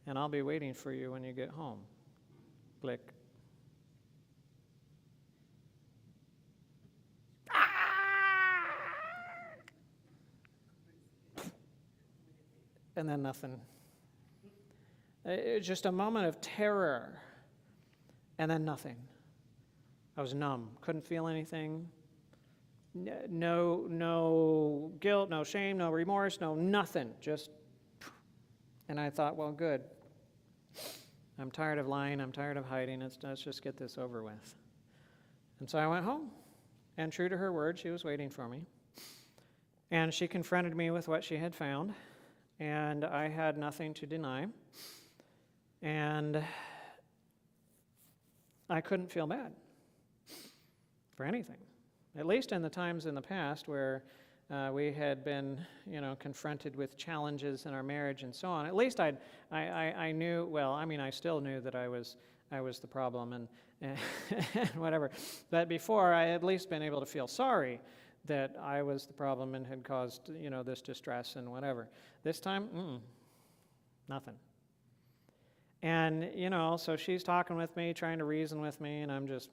and I'll be waiting for you when you get home. Click. And then nothing. It was just a moment of terror, and then nothing. I was numb, couldn't feel anything. No guilt, no shame, no remorse, no nothing. Just, and I thought, well, good. I'm tired of lying. I'm tired of hiding. Let's just get this over with. And so I went home, and true to her word, she was waiting for me. And she confronted me with what she had found. And I had nothing to deny, and I couldn't feel bad for anything, at least in the times in the past where we had been, confronted with challenges in our marriage and so on. At least I knew, well, I mean, I still knew that I was the problem and whatever, but before I had at least been able to feel sorry that I was the problem and had caused, this distress and whatever. This time, nothing. And, so she's talking with me, trying to reason with me, and I'm just,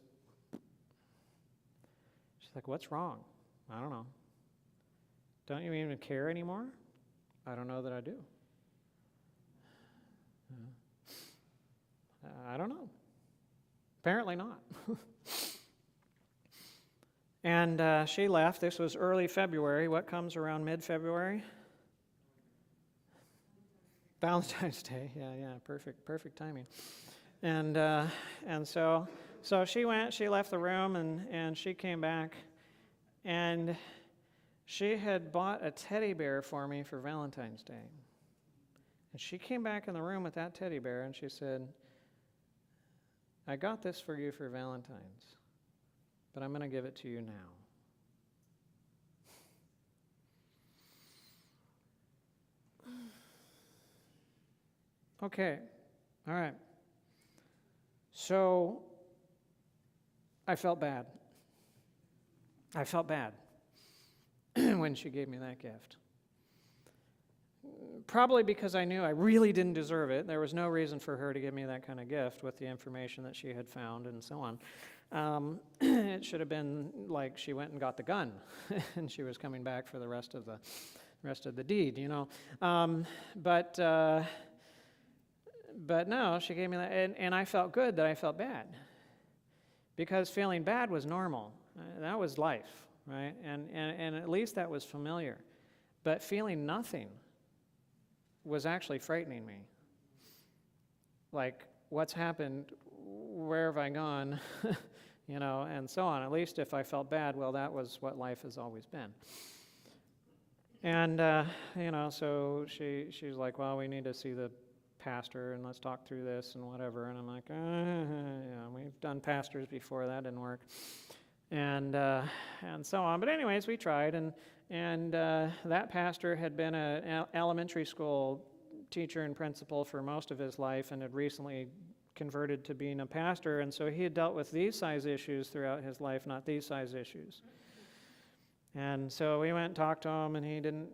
she's like, what's wrong? I don't know. Don't you even care anymore? I don't know that I do. I don't know. Apparently not. And she left. This was early February. What comes around mid-February? Valentine's Day. Yeah, perfect timing. And so she went. She left the room, and she came back, and she had bought a teddy bear for me for Valentine's Day. And she came back in the room with that teddy bear, and she said, "I got this for you for Valentine's, but I'm going to give it to you now." Okay, all right. So I felt bad. I felt bad when she gave me that gift. Probably because I knew I really didn't deserve it. There was no reason for her to give me that kind of gift with the information that she had found and so on. It should have been like she went and got the gun and she was coming back for the rest of the deed, But no, she gave me that, and I felt good that I felt bad, because feeling bad was normal. That was life, right? And at least that was familiar. But feeling nothing was actually frightening me. Like, what's happened? Where have I gone? And so on. At least if I felt bad, well, that was what life has always been. And, so she's like, well, we need to see the pastor and let's talk through this and whatever. And I'm like, we've done pastors before, that didn't work. And so on. But anyways, we tried, and that pastor had been an elementary school teacher and principal for most of his life and had recently converted to being a pastor, and so he had dealt with these size issues throughout his life, not these size issues. And so we went and talked to him, and he didn't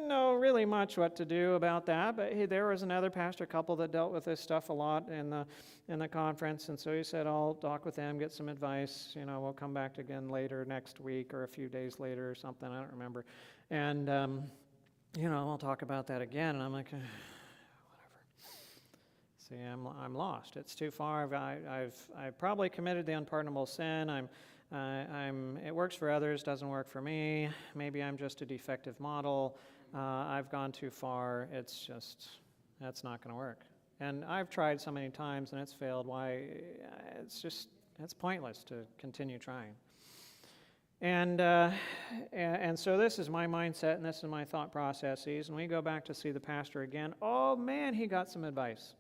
know really much what to do about that, but there was another pastor couple that dealt with this stuff a lot in the conference, and so he said, I'll talk with them, get some advice, we'll come back again later next week or a few days later or something, I don't remember, and we'll talk about that again. And I'm like, See, I'm lost. It's too far. I've probably committed the unpardonable sin. It works for others, doesn't work for me. Maybe I'm just a defective model. I've gone too far. That's not going to work. And I've tried so many times and it's failed. Why? It's pointless to continue trying. And so this is my mindset and this is my thought processes. And we go back to see the pastor again. Oh man, he got some advice.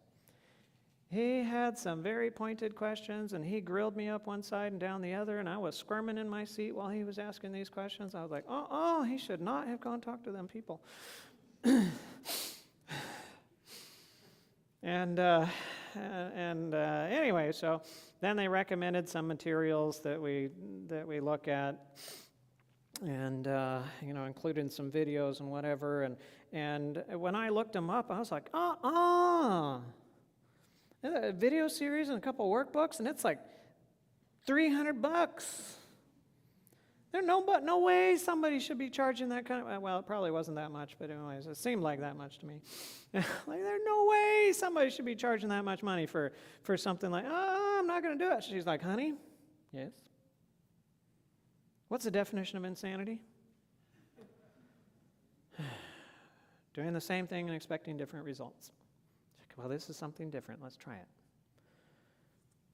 He had some very pointed questions, and he grilled me up one side and down the other, and I was squirming in my seat while he was asking these questions. I was like, he should not have gone talk to them people. Anyway, so then they recommended some materials that we look at, and including some videos and whatever. And when I looked them up, I was like, a video series and a couple workbooks, and it's like $300. There's no way somebody should be charging that kind of, well, it probably wasn't that much, but anyways, it seemed like that much to me. Like, there's no way somebody should be charging that much money for something like, I'm not going to do it. She's like, honey, yes? What's the definition of insanity? Doing the same thing and expecting different results. Well, this is something different. Let's try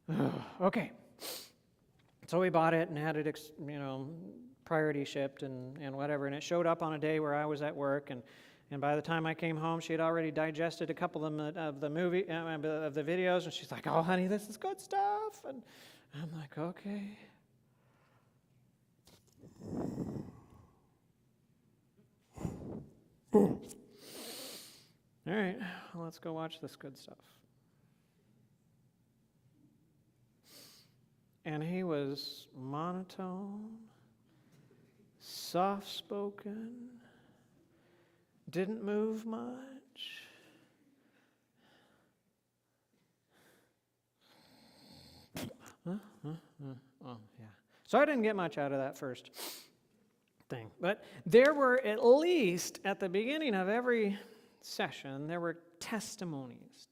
it. Okay. So we bought it and had it, priority shipped and whatever. And it showed up on a day where I was at work. And by the time I came home, she had already digested a couple of the videos. And she's like, oh, honey, this is good stuff. And I'm like, okay. All right, well, let's go watch this good stuff. And he was monotone, soft-spoken, didn't move much. Oh, yeah. So I didn't get much out of that first thing. But there were at least, at the beginning of every session, there were testimonies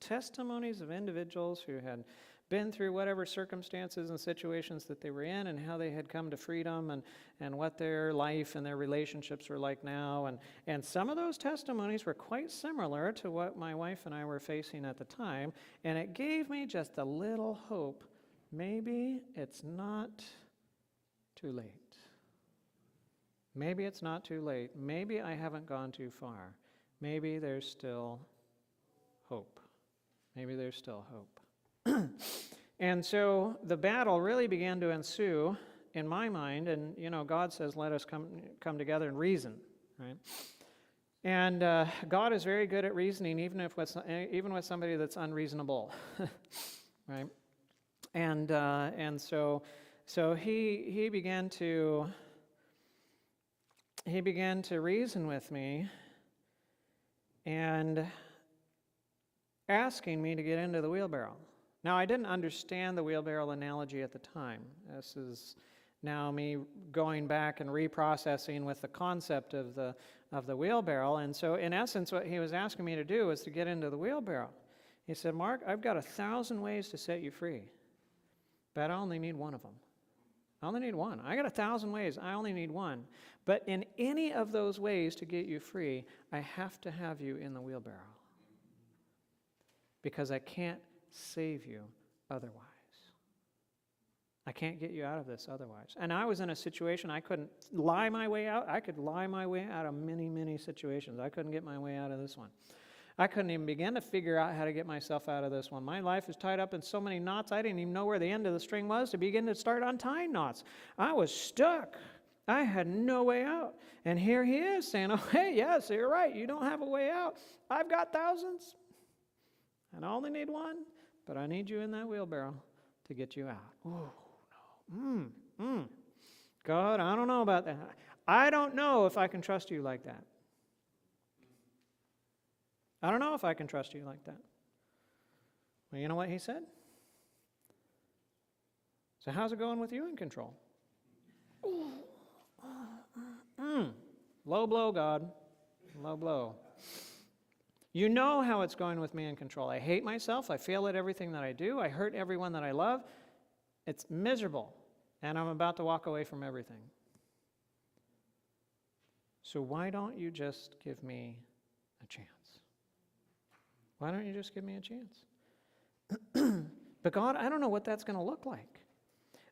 of individuals who had been through whatever circumstances and situations that they were in and how they had come to freedom and what their life and their relationships were like now. And some of those testimonies were quite similar to what my wife and I were facing at the time, and it gave me just a little hope. Maybe it's not too late. Maybe it's not too late. Maybe I haven't gone too far. Maybe there's still hope. Maybe there's still hope. And so the battle really began to ensue in my mind, and God says, let us come together and reason, right? And God is very good at reasoning, even with somebody that's unreasonable, right? And so he began to reason with me and asking me to get into the wheelbarrow. Now, I didn't understand the wheelbarrow analogy at the time. This is now me going back and reprocessing with the concept of the wheelbarrow. And so, in essence, what he was asking me to do was to get into the wheelbarrow. He said, Mark, I've got 1,000 ways to set you free, but I only need one of them. I only need one. I got 1,000 ways. I only need one. But in any of those ways to get you free, I have to have you in the wheelbarrow, because I can't save you otherwise. I can't get you out of this otherwise. And I was in a situation I couldn't lie my way out. I could lie my way out of many, many situations. I couldn't get my way out of this one. I couldn't even begin to figure out how to get myself out of this one. My life is tied up in so many knots, I didn't even know where the end of the string was to begin to start untying knots. I was stuck. I had no way out. And here he is saying, oh, hey, yes, you're right. You don't have a way out. I've got thousands, and I only need one. But I need you in that wheelbarrow to get you out. Oh, no. God, I don't know about that. I don't know if I can trust you like that. I don't know if I can trust you like that. Well, you know what he said? So how's it going with you in control? Low blow, God. Low blow. You know how it's going with me in control. I hate myself. I fail at everything that I do. I hurt everyone that I love. It's miserable. And I'm about to walk away from everything. So why don't you just give me a chance? Why don't you just give me a chance? But God, I don't know what that's going to look like.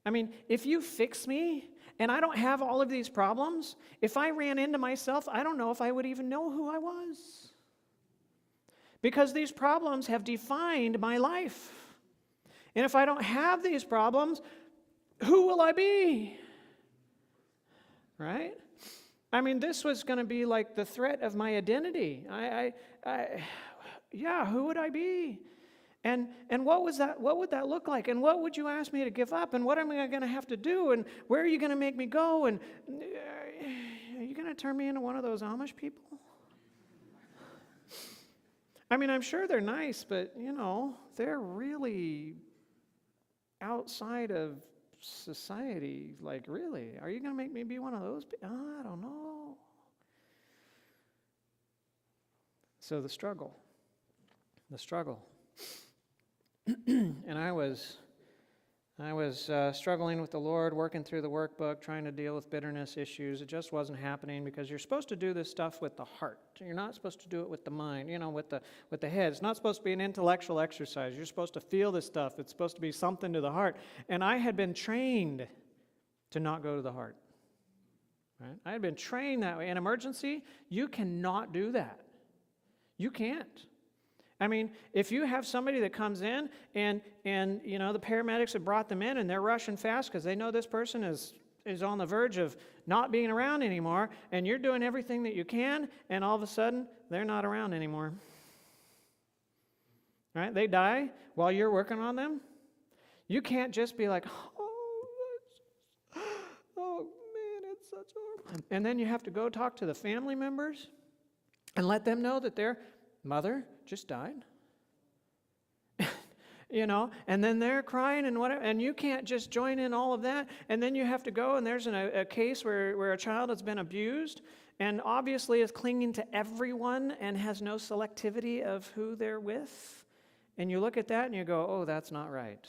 I mean, if you fix me and I don't have all of these problems, if I ran into myself, I don't know if I would even know who I was. Because these problems have defined my life. And if I don't have these problems, who will I be? Right? I mean, this was going to be like the threat of my identity. Who would I be? And what was that? What would that look like? And what would you ask me to give up? And what am I going to have to do? And where are you going to make me go? And are you going to turn me into one of those Amish people? I mean, I'm sure they're nice, but, they're really outside of society. Like, really? Are you going to make me be one of those people? I don't know. So the struggle. And I was struggling with the Lord, working through the workbook, trying to deal with bitterness issues. It just wasn't happening because you're supposed to do this stuff with the heart. You're not supposed to do it with the mind, with the head. It's not supposed to be an intellectual exercise. You're supposed to feel this stuff. It's supposed to be something to the heart. And I had been trained to not go to the heart. Right? I had been trained that way. In emergency, you cannot do that. You can't. I mean, if you have somebody that comes in and the paramedics have brought them in and they're rushing fast because they know this person is on the verge of not being around anymore, and you're doing everything that you can, and all of a sudden, they're not around anymore. Right? They die while you're working on them. You can't just be like, oh man, it's such a... And then you have to go talk to the family members and let them know that their mother just died. And then they're crying and whatever, and you can't just join in all of that. And then you have to go, and there's a case where a child has been abused and obviously is clinging to everyone and has no selectivity of who they're with. And you look at that and you go, oh, that's not right.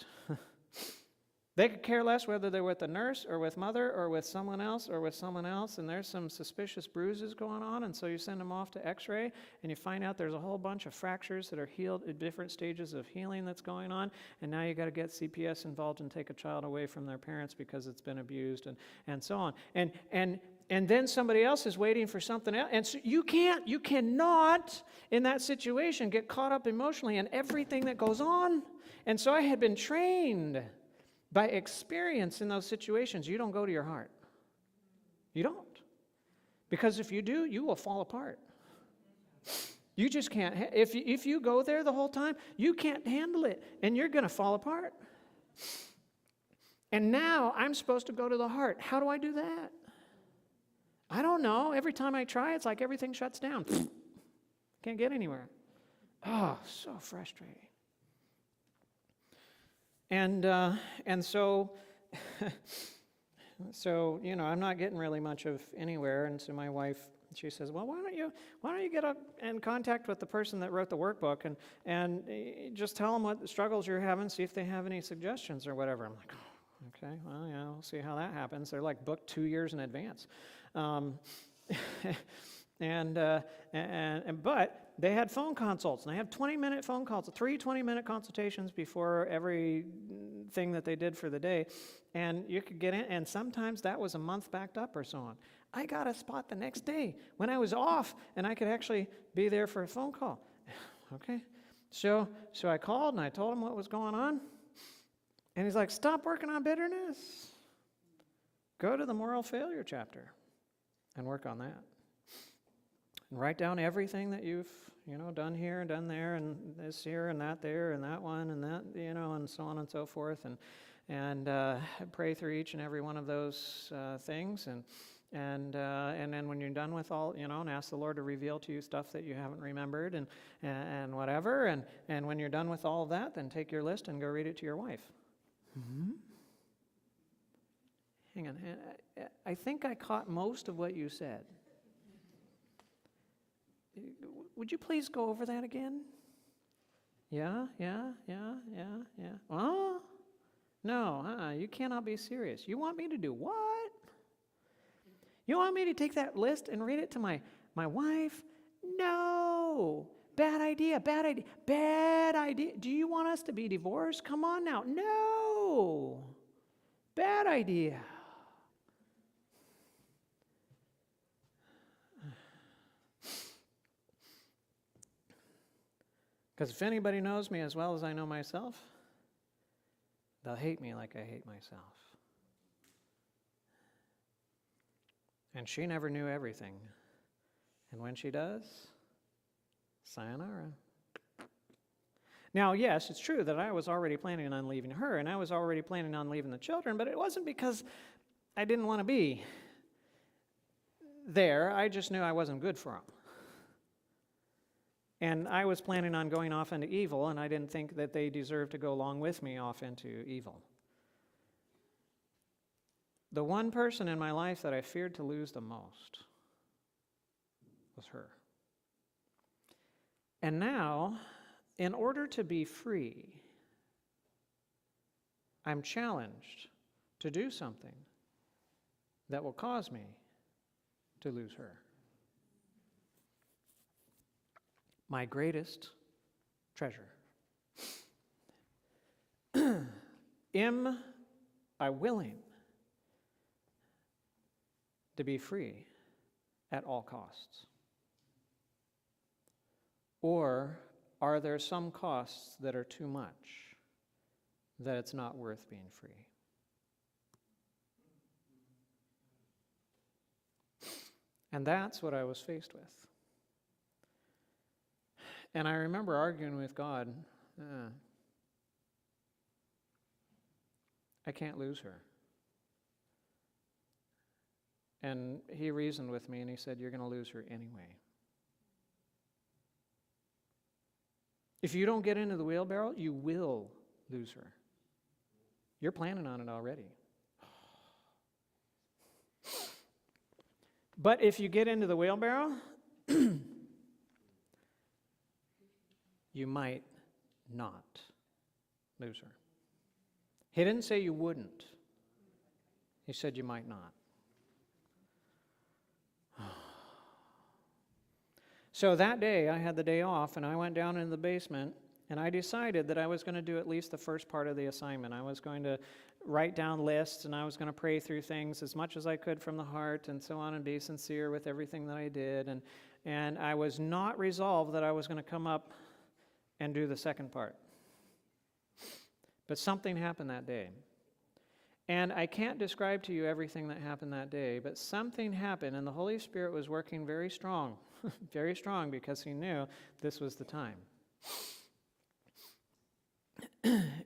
They could care less whether they're with a nurse or with mother or with someone else, and there's some suspicious bruises going on, and so you send them off to x-ray, and you find out there's a whole bunch of fractures that are healed at different stages of healing that's going on, and now you got to get CPS involved and take a child away from their parents because it's been abused, and so on. And then somebody else is waiting for something else, and so you cannot, in that situation, get caught up emotionally in everything that goes on. And so I had been trained by experience in those situations. You don't go to your heart. You don't. Because if you do, you will fall apart. You just can't. If you go there the whole time, you can't handle it, and you're going to fall apart. And now I'm supposed to go to the heart. How do I do that? I don't know. Every time I try, it's like everything shuts down. Can't get anywhere. Oh, so frustrating. And so I'm not getting really much of anywhere. And so my wife, she says, well, why don't you get in contact with the person that wrote the workbook and just tell them what struggles you're having, see if they have any suggestions or whatever. I'm like, oh, okay, well, yeah, we'll see how that happens. They're like booked 2 years in advance. But they had phone consults, and they have 20-minute phone calls, 3 20-minute consultations before every thing that they did for the day, and you could get in, and sometimes that was a month backed up or so on. I got a spot the next day when I was off, and I could actually be there for a phone call. Okay, so I called, and I told him what was going on, and he's like, stop working on bitterness. Go to the moral failure chapter and work on that. And write down everything that you've, done here and done there, and this here and that there, and that one and that, and so on and so forth, and pray through each and every one of those things, and then when you're done with all, and ask the Lord to reveal to you stuff that you haven't remembered, and whatever, and when you're done with all of that, then take your list and go read it to your wife. Mm-hmm. Hang on, I think I caught most of what you said. would you please go over that again? Yeah. Oh, no, you cannot be serious. You want me to do what? You want me to take that list and read it to my wife? No. Bad idea. Do you want us to be divorced? Come on now. No. Bad idea. Because if anybody knows me as well as I know myself, they'll hate me like I hate myself. And she never knew everything. And when she does, sayonara. Now, yes, it's true that I was already planning on leaving her, and I was already planning on leaving the children, but it wasn't because I didn't want to be there. I just knew I wasn't good for them. And I was planning on going off into evil, and I didn't think that they deserved to go along with me off into evil. The one person in my life that I feared to lose the most was her. And now, in order to be free, I'm challenged to do something that will cause me to lose her. My greatest treasure. Am I willing to be free at all costs? Or are there some costs that are too much that it's not worth being free? And that's what I was faced with. And I remember arguing with God, I can't lose her. And he reasoned with me and he said, you're going to lose her anyway. If you don't get into the wheelbarrow, you will lose her. You're planning on it already. But if you get into the wheelbarrow, you might not lose her. He didn't say you wouldn't. He said you might not. So that day, I had the day off, and I went down into the basement, and I decided that I was going to do at least the first part of the assignment. I was going to write down lists, and I was going to pray through things as much as I could from the heart and so on, and be sincere with everything that I did. And I was not resolved that I was going to come up and do the second part. But something happened that day. And I can't describe to you everything that happened that day, but something happened, and the Holy Spirit was working very strong, very strong, because he knew this was the time.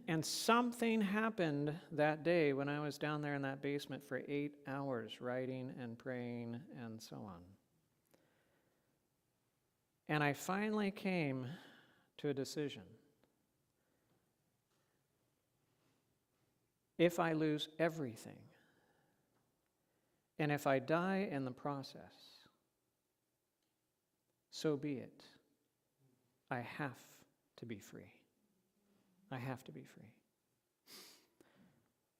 And something happened that day when I was down there in that basement for 8 hours, writing and praying and so on. And I finally came to a decision. If I lose everything, and if I die in the process, so be it. I have to be free. I have to be free.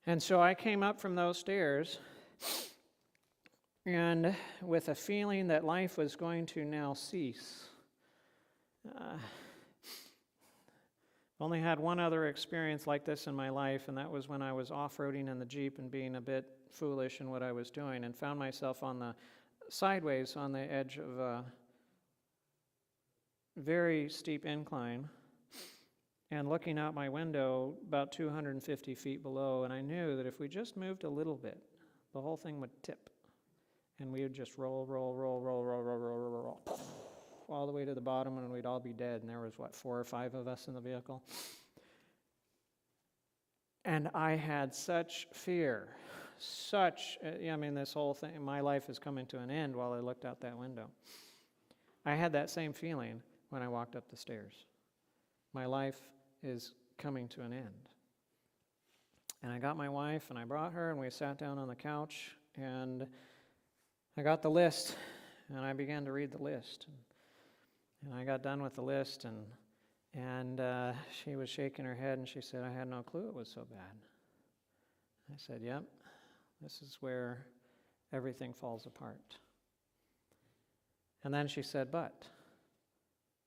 And so I came up from those stairs, and with a feeling that life was going to now cease. Only had one other experience like this in my life, and that was when I was off-roading in the Jeep and being a bit foolish in what I was doing, and found myself on the sideways on the edge of a very steep incline, and looking out my window about 250 feet below, and I knew that if we just moved a little bit, the whole thing would tip, and we would just roll, all the way to the bottom, and we'd all be dead. And there was, 4 or 5 of us in the vehicle. And I had such fear, this whole thing, my life is coming to an end while I looked out that window. I had that same feeling when I walked up the stairs. My life is coming to an end. And I got my wife, and I brought her, and we sat down on the couch, and I got the list, and I began to read the list. And I got done with the list, and she was shaking her head, and she said, I had no clue it was so bad. I said, yep, this is where everything falls apart. And then she said, but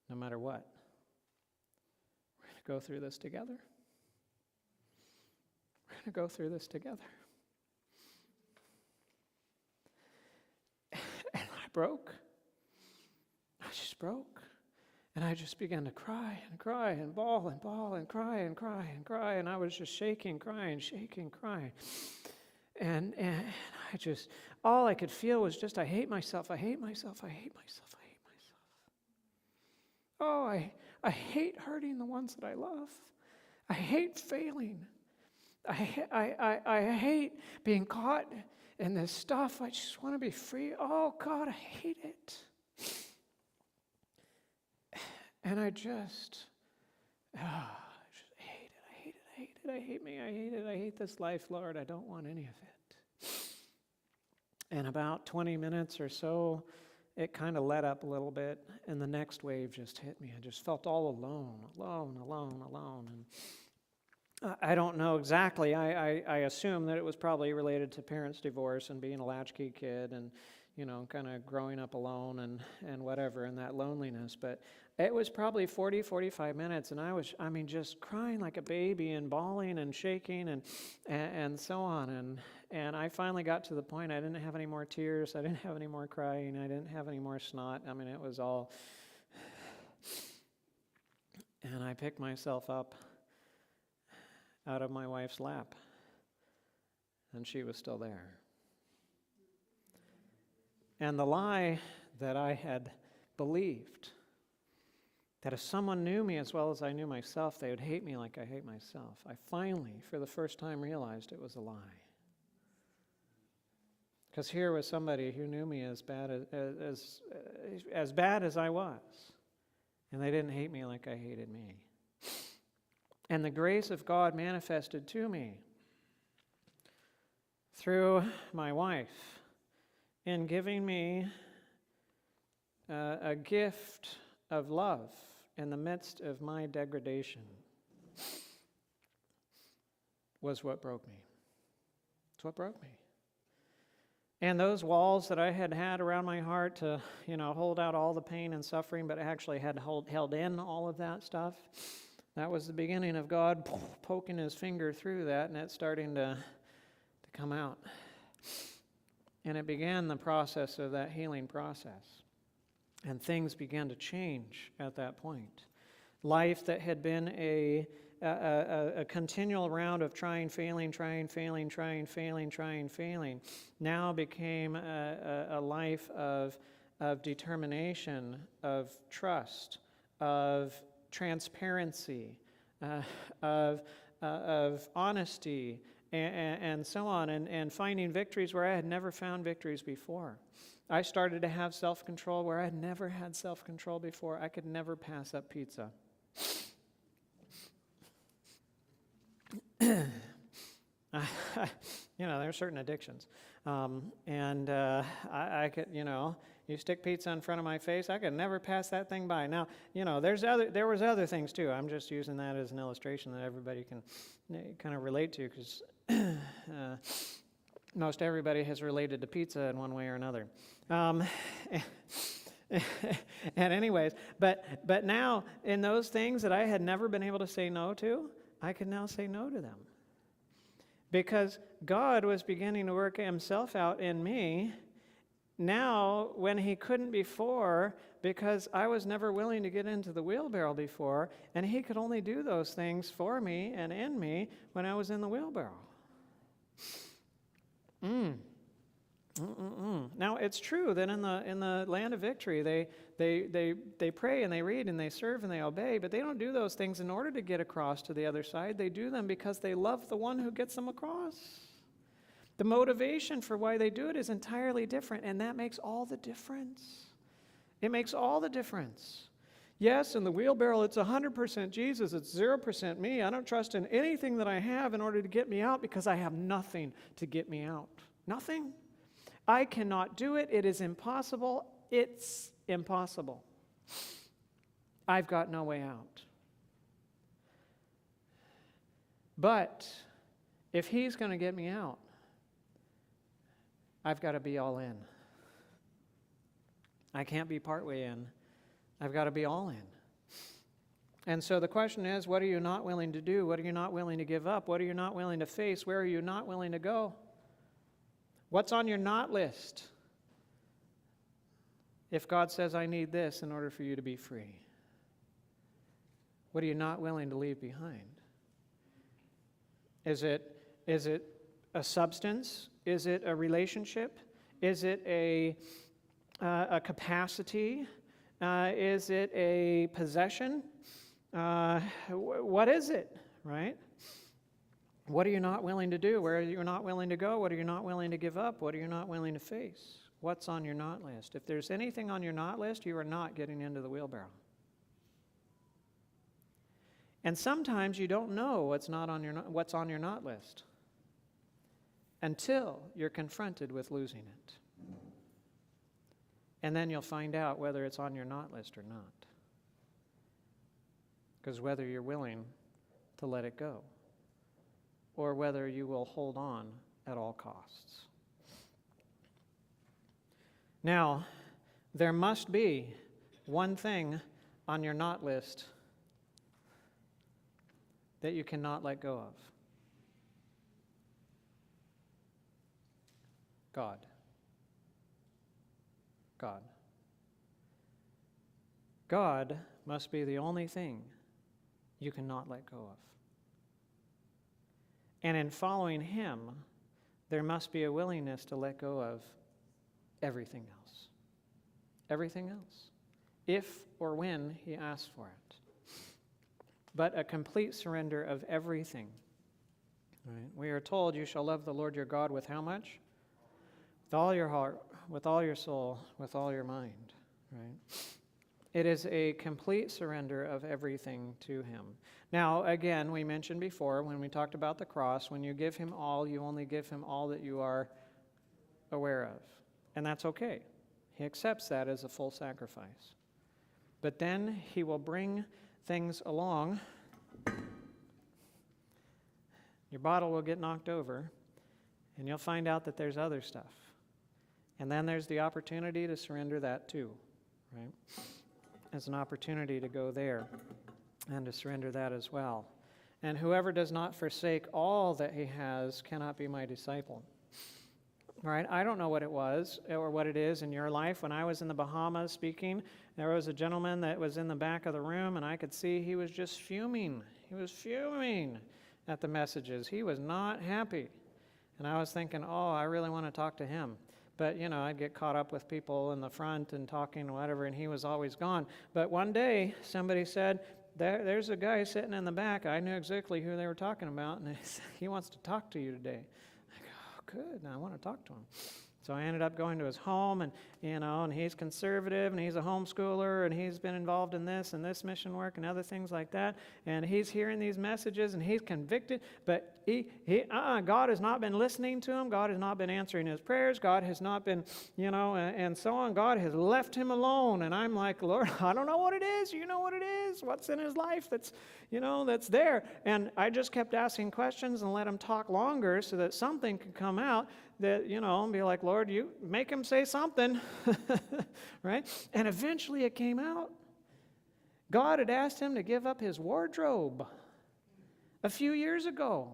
no matter what, we're going to go through this together. We're going to go through this together. And I broke. I just broke. And I just began to cry and cry and bawl and bawl and cry and cry and cry. And I was just shaking, crying, shaking, crying. And I just, all I could feel was just, I hate myself, I hate myself, I hate myself, I hate myself. Oh, I hate hurting the ones that I love. I hate failing. I hate being caught in this stuff. I just want to be free. Oh, God, I hate it. And I just hate it. I hate it. I hate it. I hate me. I hate it. I hate this life, Lord. I don't want any of it. And about 20 minutes or so, it kind of let up a little bit, and the next wave just hit me. I just felt all alone. And I don't know exactly. I assume that it was probably related to parents' divorce and being a latchkey kid and, kind of growing up alone and whatever, and that loneliness. But it was probably 40, 45 minutes, and I was, just crying like a baby and bawling and shaking and so on. And I finally got to the point I didn't have any more tears. I didn't have any more crying. I didn't have any more snot. It was all... And I picked myself up out of my wife's lap, and she was still there. And the lie that I had believed, that if someone knew me as well as I knew myself, they would hate me like I hate myself, I finally, for the first time, realized it was a lie. Because here was somebody who knew me as bad as I was, and they didn't hate me like I hated me. And the grace of God manifested to me through my wife in giving me a gift of love in the midst of my degradation was what broke me. It's what broke me. And those walls that I had around my heart to, hold out all the pain and suffering, but actually had held in all of that stuff, that was the beginning of God poking his finger through that, and it starting to come out. And it began the process of that healing process. And things began to change at that point. Life that had been a continual round of trying, failing, now became a life of determination, of trust, of transparency, of honesty, and so on, and finding victories where I had never found victories before. I started to have self-control where I had never had self-control before. I could never pass up pizza. There are certain addictions. I could, you stick pizza in front of my face, I could never pass that thing by. Now, there was other things too. I'm just using that as an illustration that everybody can kind of relate to, because most everybody has related to pizza in one way or another. And anyways, but now in those things that I had never been able to say no to, I can now say no to them. Because God was beginning to work himself out in me now when he couldn't before, because I was never willing to get into the wheelbarrow before, and he could only do those things for me and in me when I was in the wheelbarrow. Now, it's true that in the land of victory, they pray and they read and they serve and they obey, but they don't do those things in order to get across to the other side. They do them because they love the one who gets them across. The motivation for why they do it is entirely different, and that makes all the difference. It makes all the difference. Yes, in the wheelbarrow, it's 100% Jesus, it's 0% me. I don't trust in anything that I have in order to get me out, because I have nothing to get me out. Nothing. I cannot do it. It is impossible. It's impossible. I've got no way out. But if he's going to get me out, I've got to be all in. I can't be partway in. I've got to be all in. And so the question is, what are you not willing to do? What are you not willing to give up? What are you not willing to face? Where are you not willing to go? What's on your not list? If God says, I need this in order for you to be free, what are you not willing to leave behind? Is it a substance? Is it a relationship? Is it a capacity? Is it a possession? What is it, right? What are you not willing to do? Where are you not willing to go? What are you not willing to give up? What are you not willing to face? What's on your not list? If there's anything on your not list, you are not getting into the wheelbarrow. And sometimes you don't know what's on your not list until you're confronted with losing it. And then you'll find out whether it's on your not list or not. Because whether you're willing to let it go or whether you will hold on at all costs. Now, there must be one thing on your not list that you cannot let go of. God. God. God must be the only thing you cannot let go of. And in following Him, there must be a willingness to let go of everything else. Everything else. If or when He asks for it. But a complete surrender of everything. Right? We are told you shall love the Lord your God with how much? With all your heart, with all your soul, with all your mind. Right? It is a complete surrender of everything to Him. Now, again, we mentioned before when we talked about the cross, when you give Him all, you only give Him all that you are aware of. And that's okay. He accepts that as a full sacrifice. But then He will bring things along. Your bottle will get knocked over, and you'll find out that there's other stuff. And then there's the opportunity to surrender that too, right? As an opportunity to go there and to surrender that as well. And whoever does not forsake all that he has cannot be my disciple. Right? I don't know what it was or what it is in your life. When I was in the Bahamas speaking, there was a gentleman that was in the back of the room, and I could see he was just fuming. He was fuming at the messages. He was not happy. And I was thinking, oh, I really want to talk to him. But, I'd get caught up with people in the front and talking and whatever, and he was always gone. But one day, somebody said, there's a guy sitting in the back. I knew exactly who they were talking about, and he wants to talk to you today. I go, oh, good, I want to talk to him. So I ended up going to his home, and and he's conservative, and he's a homeschooler, and he's been involved in this mission work and other things like that. And he's hearing these messages, and he's convicted, but God has not been listening to him. God has not been answering his prayers. God has not been, and so on. God has left him alone. And I'm like, Lord, I don't know what it is. You know what it is. What's in his life that's there. And I just kept asking questions and let him talk longer so that something could come out that, and be like, Lord, you make him say something, right? And eventually it came out. God had asked him to give up his wardrobe a few years ago.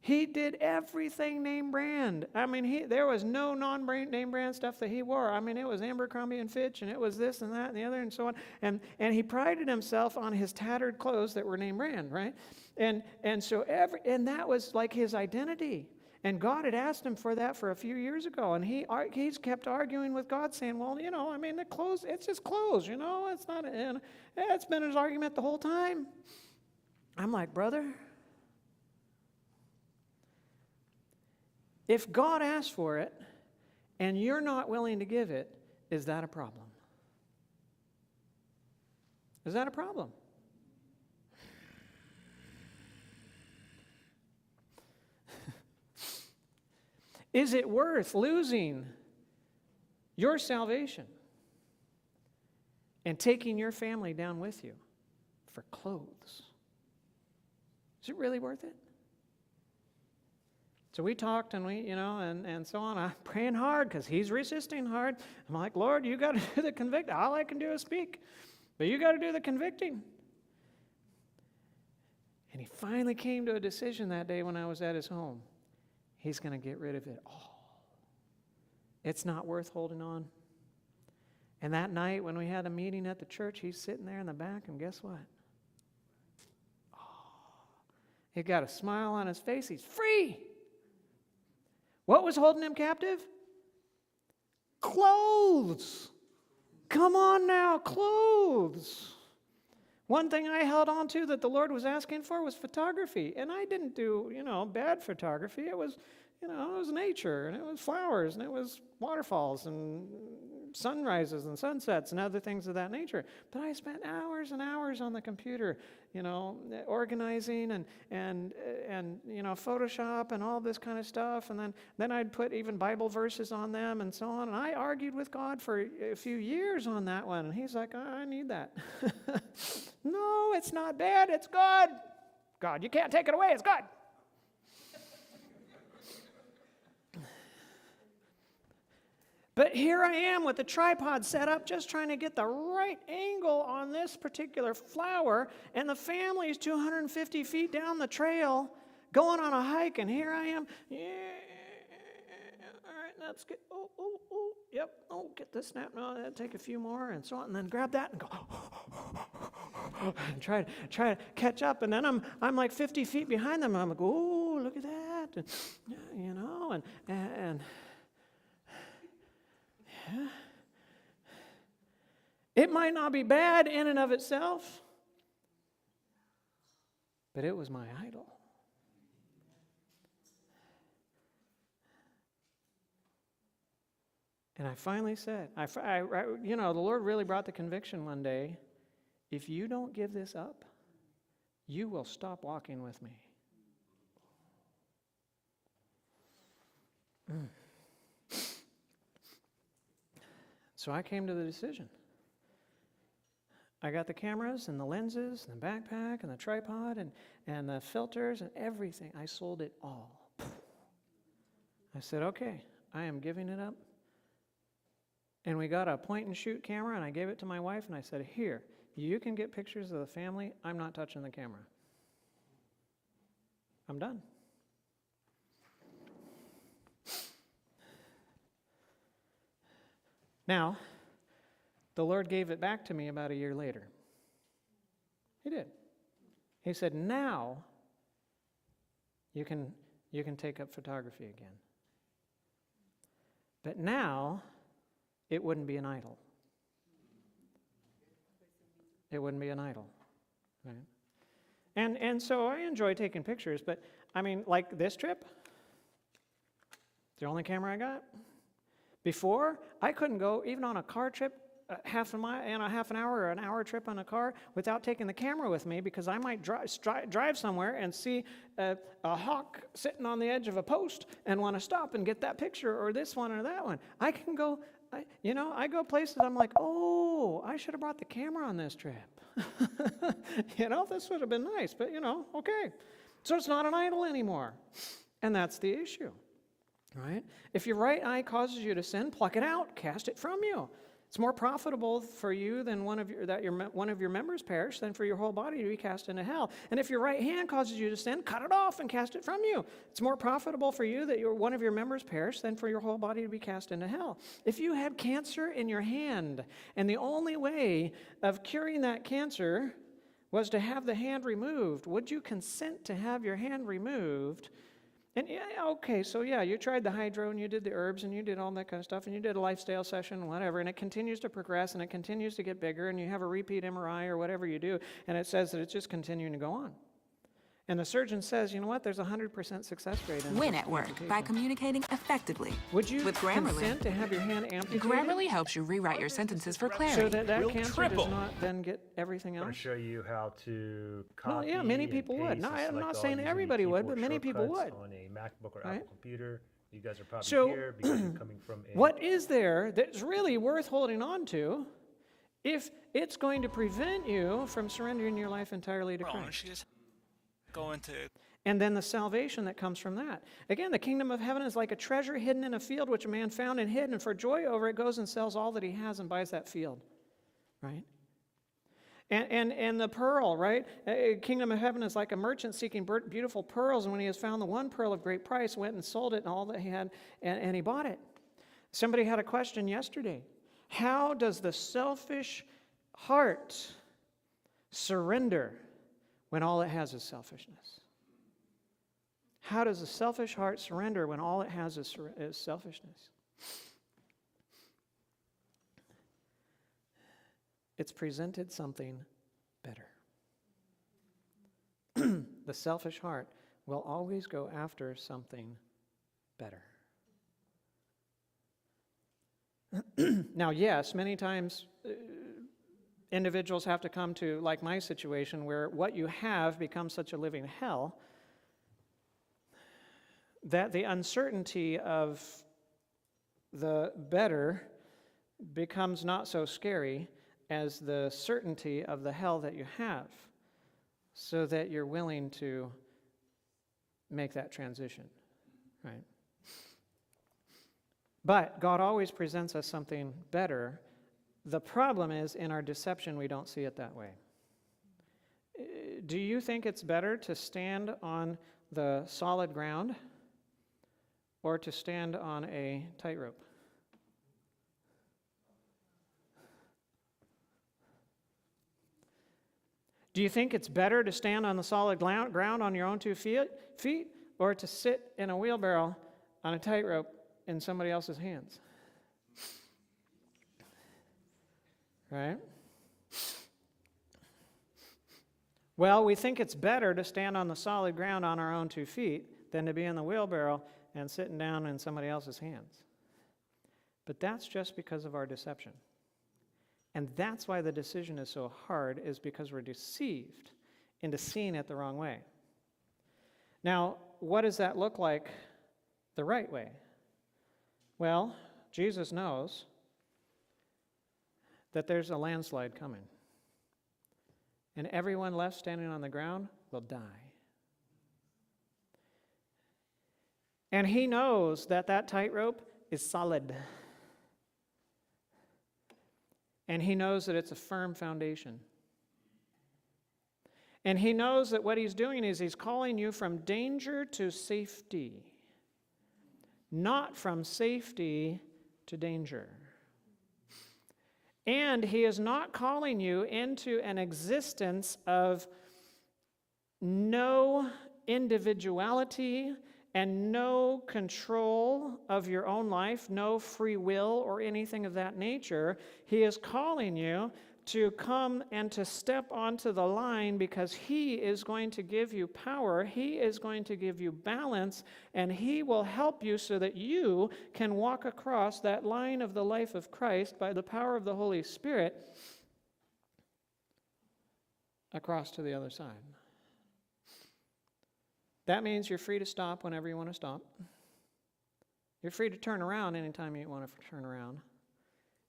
He did everything name brand. I mean, there was no non-name brand stuff that he wore. I mean, it was Abercrombie and Fitch, and it was this and that and the other and so on. And he prided himself on his tattered clothes that were name brand, right? And so that was like his identity. And God had asked him for that for a few years ago, and he's kept arguing with God, saying, well, the clothes, it's just clothes, it's not, and it's been his argument the whole time. I'm like, brother, if God asks for it, and you're not willing to give it, is that a problem? Is that a problem? Is it worth losing your salvation and taking your family down with you for clothes. Is it really worth it? So we talked and and so on. I'm praying hard because he's resisting hard. I'm like, Lord, you got to do the convicting. All I can do is speak, but you got to do the convicting. And he finally came to a decision that day when I was at his home. He's going to get rid of it all. It's not worth holding on. And that night when we had a meeting at the church, he's sitting there in the back, and guess what? He got a smile on his face. He's free. What was holding him captive? Clothes. Come on now, clothes. One thing I held on to that the Lord was asking for was photography. And I didn't do, bad photography. It was, it was nature, and it was flowers, and it was waterfalls, and sunrises and sunsets and other things of that nature. But I spent hours and hours on the computer, organizing and Photoshop and all this kind of stuff. And then I'd put even Bible verses on them and so on. And I argued with God for a few years on that one. And he's like, I need that. No, it's not bad. It's God. God, you can't take it away. It's God. But here I am with the tripod set up, just trying to get the right angle on this particular flower, and the family's 250 feet down the trail going on a hike, and here I am. Yeah, all right, that's good. Yep. Oh, get this snap. No, that'll take a few more, and so on, and then grab that and go, and try to catch up, and then I'm like 50 feet behind them. I'm like, oh, look at that, and it might not be bad in and of itself, but it was my idol. And I finally said, the Lord really brought the conviction one day. If you don't give this up, you will stop walking with me. So I came to the decision. I got the cameras and the lenses and the backpack and the tripod and the filters and everything. I sold it all. I said, okay, I am giving it up. And we got a point and shoot camera, and I gave it to my wife, and I said, here, you can get pictures of the family. I'm not touching the camera. I'm done. Now, the Lord gave it back to me about a year later. He did. He said, now you can take up photography again. But now it wouldn't be an idol. It wouldn't be an idol. Right? And so I enjoy taking pictures, but I mean, like this trip, the only camera I got. Before, I couldn't go even on a car trip, half an hour or an hour trip on a car without taking the camera with me, because I might drive somewhere and see a hawk sitting on the edge of a post and want to stop and get that picture, or this one or that one. I can go, I go places I'm like, oh, I should have brought the camera on this trip. This would have been nice, but okay. So it's not an idol anymore. And that's the issue. Right? If your right eye causes you to sin, pluck it out, cast it from you. It's more profitable for you than one of your members perish than for your whole body to be cast into hell. And if your right hand causes you to sin, cut it off and cast it from you. It's more profitable for you that one of your members perish than for your whole body to be cast into hell. If you had cancer in your hand, and the only way of curing that cancer was to have the hand removed, would you consent to have your hand removed? And you tried the hydro and you did the herbs and you did all that kind of stuff and you did a lifestyle session, whatever, and it continues to progress and it continues to get bigger and you have a repeat MRI or whatever you do, and it says that it's just continuing to go on. And the surgeon says, you know what, there's a 100% success rate. Win at work by communicating effectively. Would you with Grammarly consent to have your hand amputated? Grammarly helps you rewrite your sentences for clarity. So that cancer does not then get everything else? I'm going to show you how to copy. Well, yeah, many people would. No, I'm not saying everybody would, but many people would. On a MacBook or right? Apple computer. You guys are probably so, here because you're coming from a... What is there that's really worth holding on to if it's going to prevent you from surrendering your life entirely to Christ. And then the salvation that comes from that. Again, the kingdom of heaven is like a treasure hidden in a field which a man found and hid, and for joy over it goes and sells all that he has and buys that field. Right? And the pearl, right? Kingdom of heaven is like a merchant seeking beautiful pearls, and when he has found the one pearl of great price, went and sold it and all that he had, and he bought it. Somebody had a question yesterday. How does the selfish heart surrender when all it has is selfishness? How does the selfish heart surrender when all it has is selfishness? It's presented something better. The selfish heart will always go after something better. Now, yes, many times individuals have to come to, like my situation, where what you have becomes such a living hell that the uncertainty of the better becomes not so scary as the certainty of the hell that you have, so that you're willing to make that transition, right? But God always presents us something better. The problem is, in our deception, we don't see it that way. Do you think it's better to stand on the solid ground or to stand on a tightrope? Do you think it's better to stand on the solid ground on your own 2 feet or to sit in a wheelbarrow on a tightrope in somebody else's hands? Right? Well, we think it's better to stand on the solid ground on our own 2 feet than to be in the wheelbarrow and sitting down in somebody else's hands. But that's just because of our deception. And that's why the decision is so hard, is because we're deceived into seeing it the wrong way. Now, what does that look like the right way? Well, Jesus knows that there's a landslide coming. And everyone left standing on the ground will die. And he knows that that tightrope is solid. And he knows that it's a firm foundation. And he knows that what he's doing is he's calling you from danger to safety, not from safety to danger. And he is not calling you into an existence of no individuality and no control of your own life, no free will or anything of that nature. He is calling you to come and to step onto the line, because he is going to give you power, he is going to give you balance, and he will help you so that you can walk across that line of the life of Christ by the power of the Holy Spirit across to the other side. That means you're free to stop whenever you want to stop. You're free to turn around anytime you want to turn around.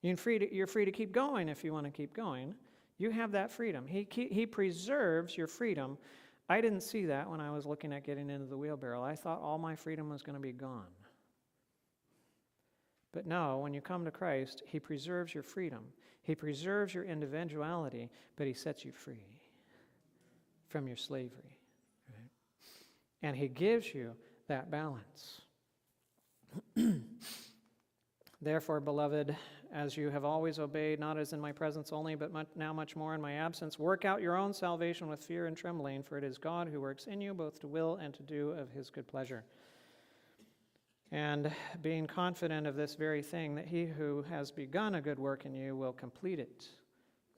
You're free to keep going if you want to keep going. You have that freedom. He preserves your freedom. I didn't see that when I was looking at getting into the wheelbarrow. I thought all my freedom was going to be gone. But no, when you come to Christ, he preserves your freedom. He preserves your individuality, but he sets you free from your slavery. Right? And he gives you that balance. Therefore, beloved, as you have always obeyed, not as in my presence only, but now much more in my absence, work out your own salvation with fear and trembling, for it is God who works in you both to will and to do of his good pleasure. And being confident of this very thing, that he who has begun a good work in you will complete it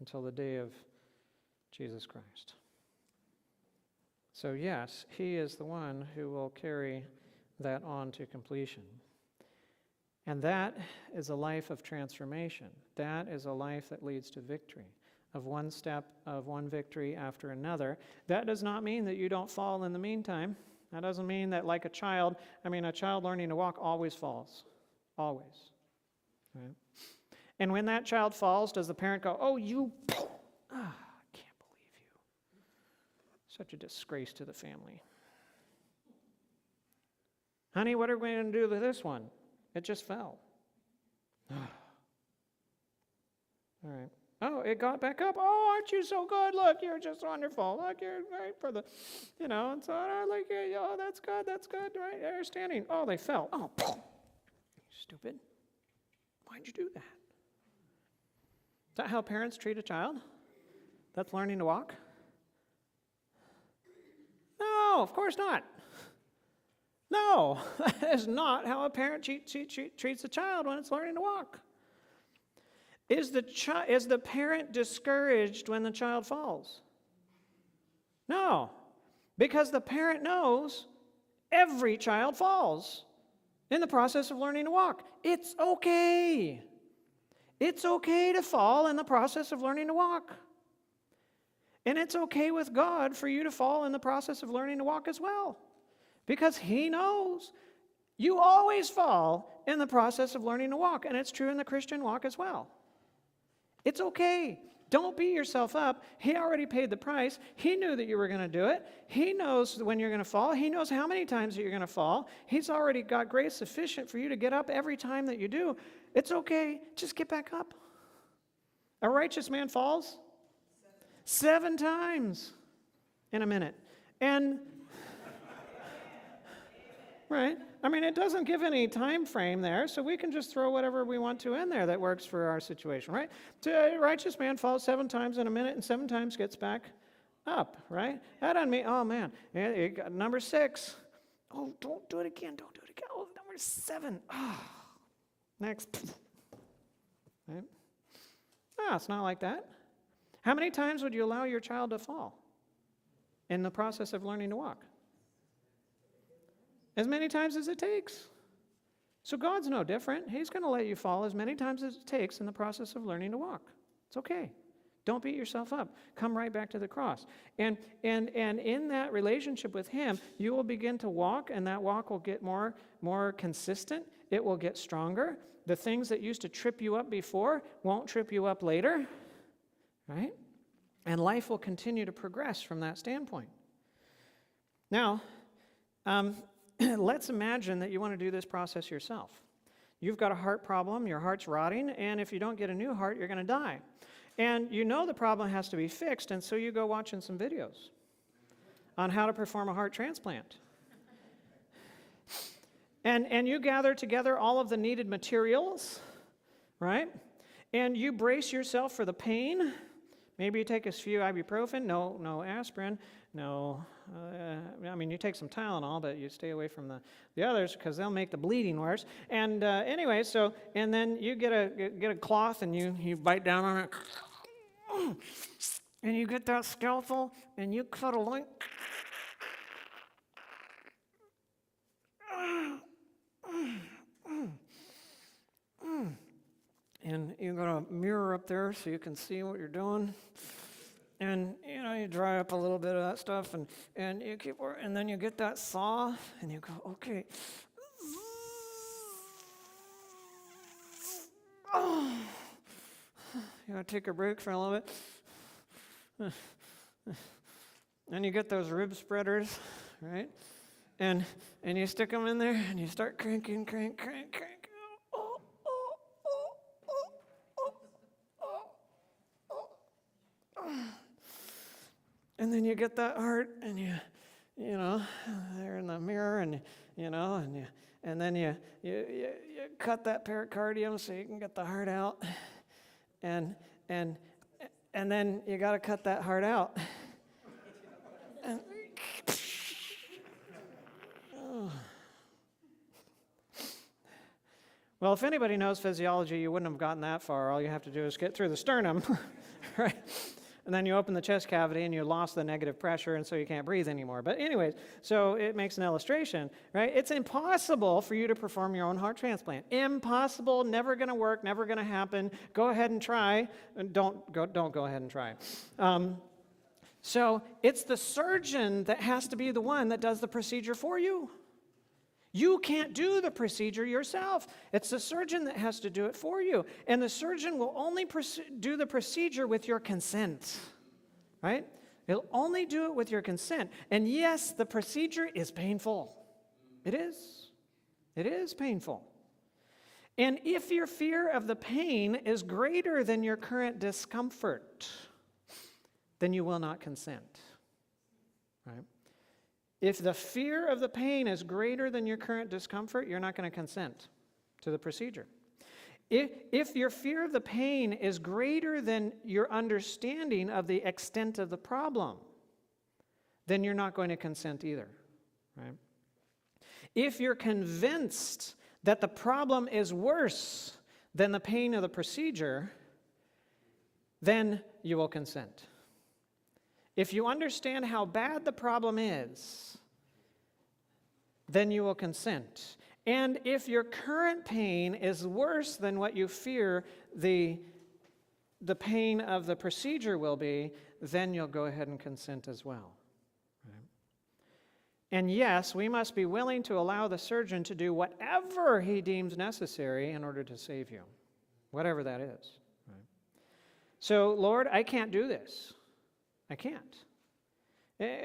until the day of Jesus Christ. So yes, he is the one who will carry that on to completion. And that is a life of transformation. That is a life that leads to victory, of one step, of one victory after another. That does not mean that you don't fall in the meantime. That doesn't mean that, like a child learning to walk always falls. Always. Right? And when that child falls, does the parent go, oh, you, I can't believe you. Such a disgrace to the family. Honey, what are we going to do with this one? It just fell. All right. Oh, it got back up. Oh, aren't you so good? Look, you're just wonderful. Look, you're great for the, and so on. Like, oh, that's good, right? They're standing. Oh, they fell. Oh, stupid. Why'd you do that? Is that how parents treat a child that's learning to walk? No, of course not. No, that is not how a parent treats a child when it's learning to walk. Is the parent discouraged when the child falls? No, because the parent knows every child falls in the process of learning to walk. It's okay. It's okay to fall in the process of learning to walk. And it's okay with God for you to fall in the process of learning to walk as well. Because He knows you always fall in the process of learning to walk. And it's true in the Christian walk as well. It's okay. Don't beat yourself up. He already paid the price. He knew that you were going to do it. He knows when you're going to fall. He knows how many times that you're going to fall. He's already got grace sufficient for you to get up every time that you do. It's okay. Just get back up. A righteous man falls 7 times in a minute. And, right? I mean, it doesn't give any time frame there, so we can just throw whatever we want to in there that works for our situation, right? So a righteous man falls 7 times in a minute and 7 times gets back up, right? That doesn't mean, oh man, number 6. Oh, don't do it again, don't do it again. Oh, number 7. Oh, next. Right? No, it's not like that. How many times would you allow your child to fall in the process of learning to walk? As many times as it takes. So God's no different. He's going to let you fall as many times as it takes in the process of learning to walk. It's okay. Don't beat yourself up. Come right back to the cross. And in that relationship with Him, you will begin to walk, and that walk will get more consistent. It will get stronger. The things that used to trip you up before won't trip you up later, right? And life will continue to progress from that standpoint. Now, let's imagine that you want to do this process yourself. You've got a heart problem, your heart's rotting, and if you don't get a new heart, you're going to die. And you know the problem has to be fixed, and so you go watching some videos on how to perform a heart transplant. And you gather together all of the needed materials, right? And you brace yourself for the pain. Maybe you take a few ibuprofen, no aspirin, no, you take some Tylenol, but you stay away from the others because they'll make the bleeding worse. And anyway, and then you get a cloth and you bite down on it, and you get that scalpel and you cut a line. And you got a mirror up there so you can see what you're doing. And, you dry up a little bit of that stuff, and you keep working, and then you get that saw, and you go, okay. Oh. You gotta take a break for a little bit. And you get those rib spreaders, right? And you stick them in there, and you start cranking. And then you get that heart, and they're in the mirror, and then you cut that pericardium so you can get the heart out, and then you got to cut that heart out. And, well, if anybody knows physiology, you wouldn't have gotten that far. All you have to do is get through the sternum, right? And then you open the chest cavity and you lost the negative pressure, and so you can't breathe anymore. But anyways, so it makes an illustration, right? It's impossible for you to perform your own heart transplant. Impossible, never going to work, never going to happen. Go ahead and try. Don't go ahead and try. So it's the surgeon that has to be the one that does the procedure for you. You can't do the procedure yourself. It's the surgeon that has to do it for you. And the surgeon will only do the procedure with your consent, right? He'll only do it with your consent. And yes, the procedure is painful. It is. It is painful. And if your fear of the pain is greater than your current discomfort, then you will not consent, right? If the fear of the pain is greater than your current discomfort, you're not going to consent to the procedure. If your fear of the pain is greater than your understanding of the extent of the problem, then you're not going to consent either, right? If you're convinced that the problem is worse than the pain of the procedure, then you will consent. If you understand how bad the problem is, then you will consent. And if your current pain is worse than what you fear the pain of the procedure will be, then you'll go ahead and consent as well. And yes, we must be willing to allow the surgeon to do whatever he deems necessary in order to save you, whatever that is. Right? So, Lord, I can't do this. I can't.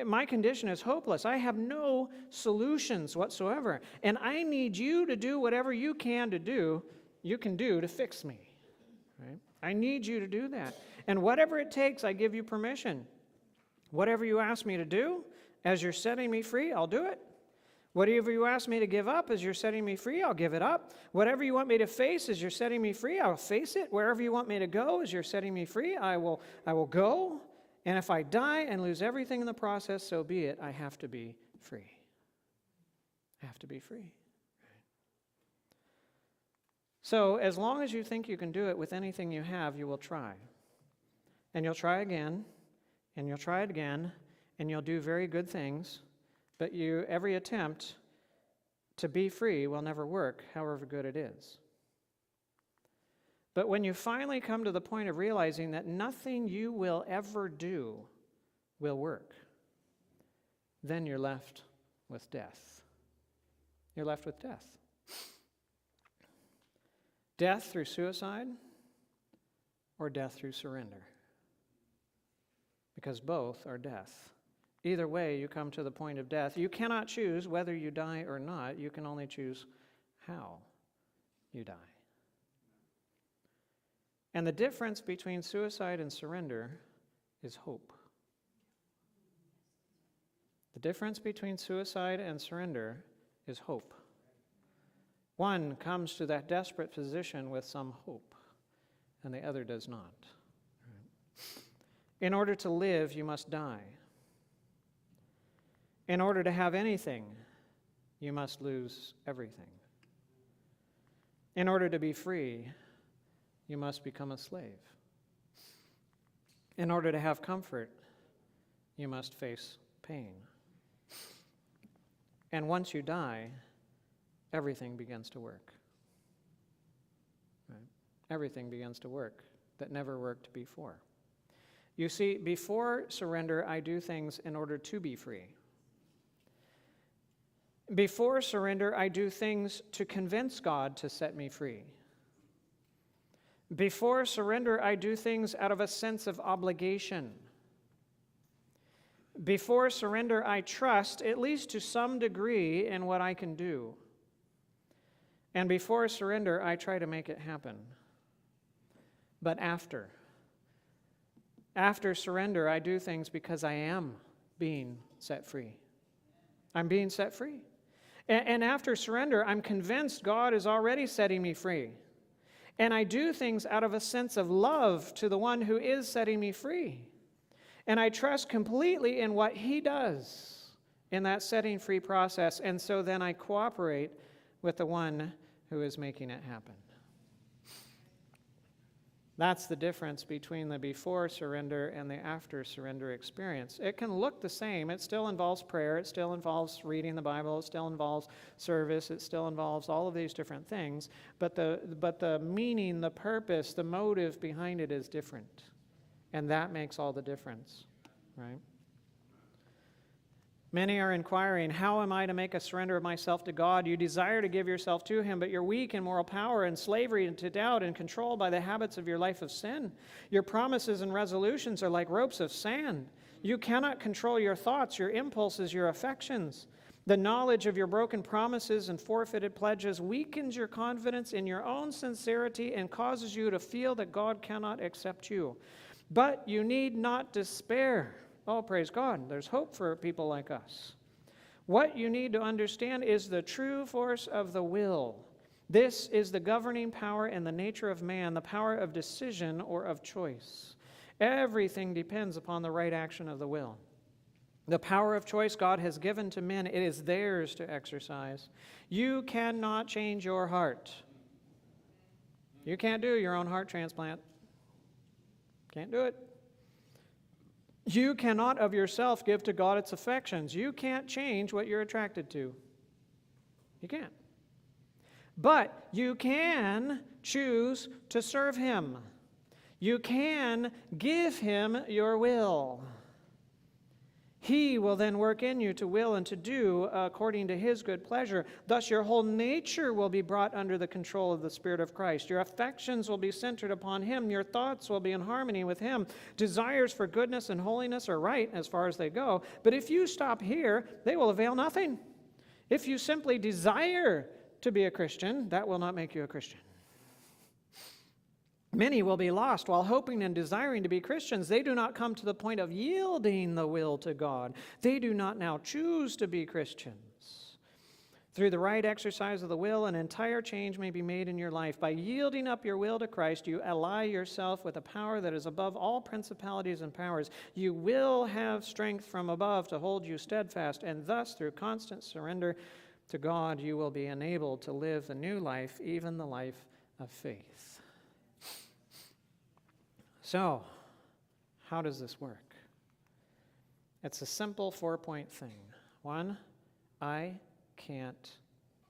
My condition is hopeless. I have no solutions whatsoever. And I need you to do whatever you can do to fix me. Right? I need you to do that. And whatever it takes, I give you permission. Whatever you ask me to do, as you're setting me free, I'll do it. Whatever you ask me to give up as you're setting me free, I'll give it up. Whatever you want me to face as you're setting me free, I'll face it. Wherever you want me to go as you're setting me free, I will go. And if I die and lose everything in the process, so be it. I have to be free. I have to be free. So as long as you think you can do it with anything you have, you will try. And you'll try again, and you'll try it again, and you'll do very good things, but every attempt to be free will never work, however good it is. But when you finally come to the point of realizing that nothing you will ever do will work, then you're left with death. You're left with death. Death through suicide or death through surrender. Because both are death. Either way, you come to the point of death. You cannot choose whether you die or not. You can only choose how you die. And the difference between suicide and surrender is hope. The difference between suicide and surrender is hope. One comes to that desperate position with some hope, and the other does not. In order to live, you must die. In order to have anything, you must lose everything. In order to be free, you must become a slave. In order to have comfort, you must face pain. And once you die, everything begins to work. Right? Everything begins to work that never worked before. You see, before surrender, I do things in order to be free. Before surrender, I do things to convince God to set me free. Before surrender, I do things out of a sense of obligation. Before surrender, I trust, at least to some degree, in what I can do. And before surrender, I try to make it happen. But after surrender, I do things because I am being set free. I'm being set free. And after surrender, I'm convinced God is already setting me free. And I do things out of a sense of love to the one who is setting me free. And I trust completely in what he does in that setting free process. And so then I cooperate with the one who is making it happen. That's the difference between the before surrender and the after surrender experience. It can look the same. It still involves prayer. It still involves reading the Bible. It still involves service. It still involves all of these different things. But the meaning, the purpose, the motive behind it is different. And that makes all the difference, right? Many are inquiring, how am I to make a surrender of myself to God? You desire to give yourself to Him, but you're weak in moral power and slavery and to doubt and controlled by the habits of your life of sin. Your promises and resolutions are like ropes of sand. You cannot control your thoughts, your impulses, your affections. The knowledge of your broken promises and forfeited pledges weakens your confidence in your own sincerity and causes you to feel that God cannot accept you. But you need not despair. Oh, praise God. There's hope for people like us. What you need to understand is the true force of the will. This is the governing power in the nature of man, the power of decision or of choice. Everything depends upon the right action of the will. The power of choice God has given to men, it is theirs to exercise. You cannot change your heart. You can't do your own heart transplant. Can't do it. You cannot of yourself give to God its affections. You can't change what you're attracted to. You can't. But you can choose to serve Him. You can give Him your will. He will then work in you to will and to do according to His good pleasure. Thus your whole nature will be brought under the control of the Spirit of Christ. Your affections will be centered upon Him. Your thoughts will be in harmony with Him. Desires for goodness and holiness are right as far as they go. But if you stop here, they will avail nothing. If you simply desire to be a Christian, that will not make you a Christian. Many will be lost while hoping and desiring to be Christians. They do not come to the point of yielding the will to God. They do not now choose to be Christians. Through the right exercise of the will, an entire change may be made in your life. By yielding up your will to Christ, you ally yourself with a power that is above all principalities and powers. You will have strength from above to hold you steadfast, and thus, through constant surrender to God, you will be enabled to live the new life, even the life of faith. So, how does this work? It's a simple 4-point thing. 1, I can't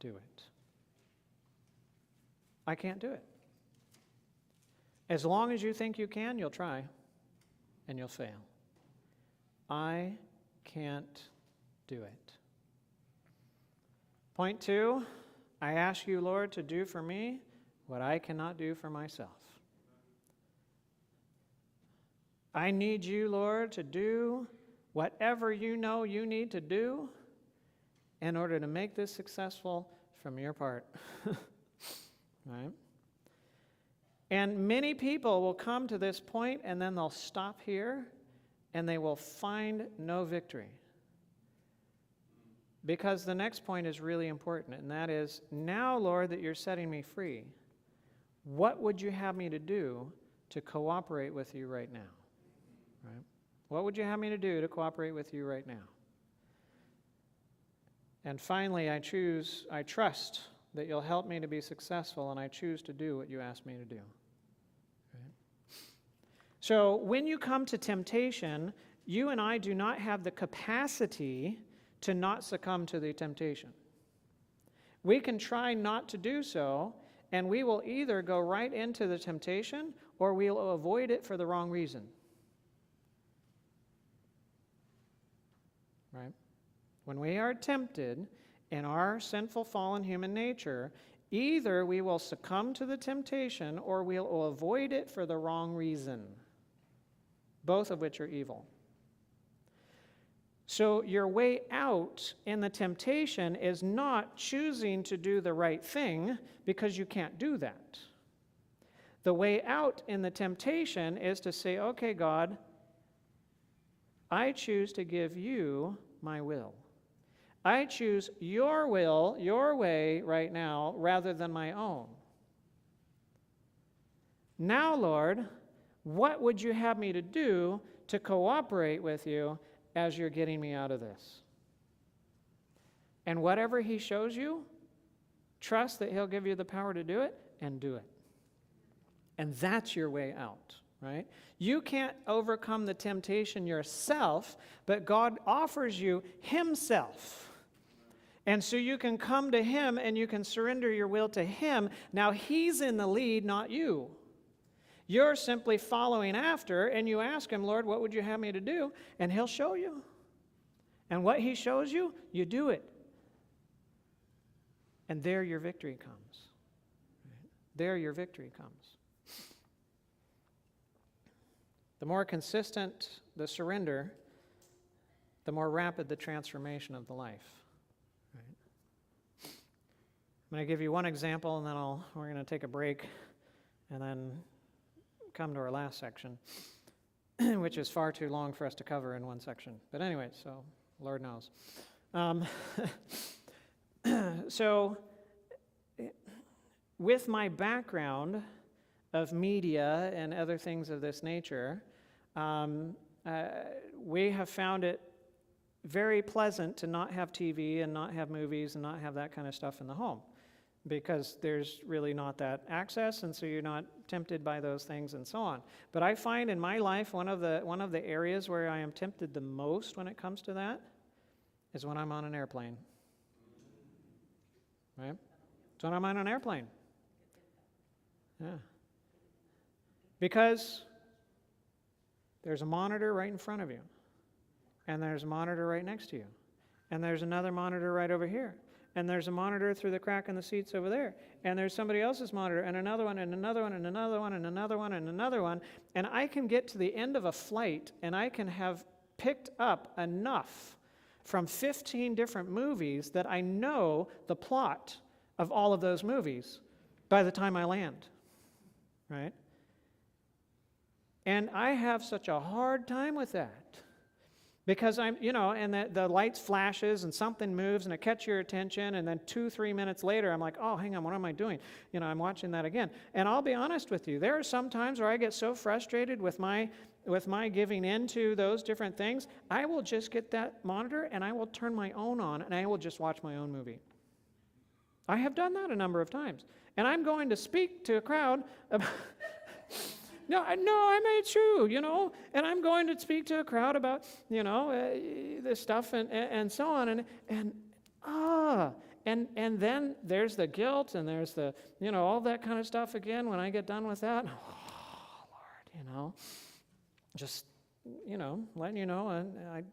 do it. I can't do it. As long as you think you can, you'll try, and you'll fail. I can't do it. Point 2, I ask you, Lord, to do for me what I cannot do for myself. I need you, Lord, to do whatever you know you need to do in order to make this successful from your part. Right? And many people will come to this point and then they'll stop here and they will find no victory. Because the next point is really important, and that is, now, Lord, that you're setting me free, what would you have me to do to cooperate with you right now? Right? What would you have me to do to cooperate with you right now? And finally, I trust that you'll help me to be successful, and I choose to do what you ask me to do. Right? So when you come to temptation, you and I do not have the capacity to not succumb to the temptation. We can try not to do so, and we will either go right into the temptation or we'll avoid it for the wrong reason. Right? When we are tempted in our sinful, fallen human nature, either we will succumb to the temptation or we'll avoid it for the wrong reason, both of which are evil. So your way out in the temptation is not choosing to do the right thing, because you can't do that. The way out in the temptation is to say, okay, God, I choose to give you my will. I choose your will, your way right now, rather than my own. Now, Lord, what would you have me to do to cooperate with you as you're getting me out of this? And whatever He shows you, trust that He'll give you the power to do it, and do it. And that's your way out. Right? You can't overcome the temptation yourself, but God offers you Himself. And so you can come to Him and you can surrender your will to Him. Now He's in the lead, not you. You're simply following after, and you ask Him, Lord, what would you have me to do? And He'll show you. And what he shows you, you do it. And there your victory comes. There your victory comes. The more consistent the surrender, the more rapid the transformation of the life. Right? I'm going to give you one example, and then we're going to take a break, and then come to our last section, which is far too long for us to cover in one section. But anyway, so Lord knows. So, with my background of media and other things of this nature, we have found it very pleasant to not have TV and not have movies and not have that kind of stuff in the home, because there's really not that access, and so you're not tempted by those things and so on. But I find in my life one of the areas where I am tempted the most when it comes to that is when I'm on an airplane. Right? It's when I'm on an airplane. Yeah. Because there's a monitor right in front of you, and there's a monitor right next to you, and there's another monitor right over here, and there's a monitor through the crack in the seats over there, and there's somebody else's monitor, and another one, and another one, and another one, and another one, and another one, and I can get to the end of a flight, and I can have picked up enough from 15 different movies that I know the plot of all of those movies by the time I land, right? And I have such a hard time with that, because and the lights flashes and something moves and it catches your attention, and then 2-3 minutes later I'm like, oh, hang on, what am I doing? I'm watching that again. And I'll be honest with you, there are some times where I get so frustrated with my giving in to those different things, I will just get that monitor and I will turn my own on and I will just watch my own movie. I have done that a number of times. And I'm going to speak to a crowd about... No, I made true, and I'm going to speak to a crowd about, this stuff and so on, and then there's the guilt, and there's the, all that kind of stuff again when I get done with that. Oh, Lord, just, letting you know, and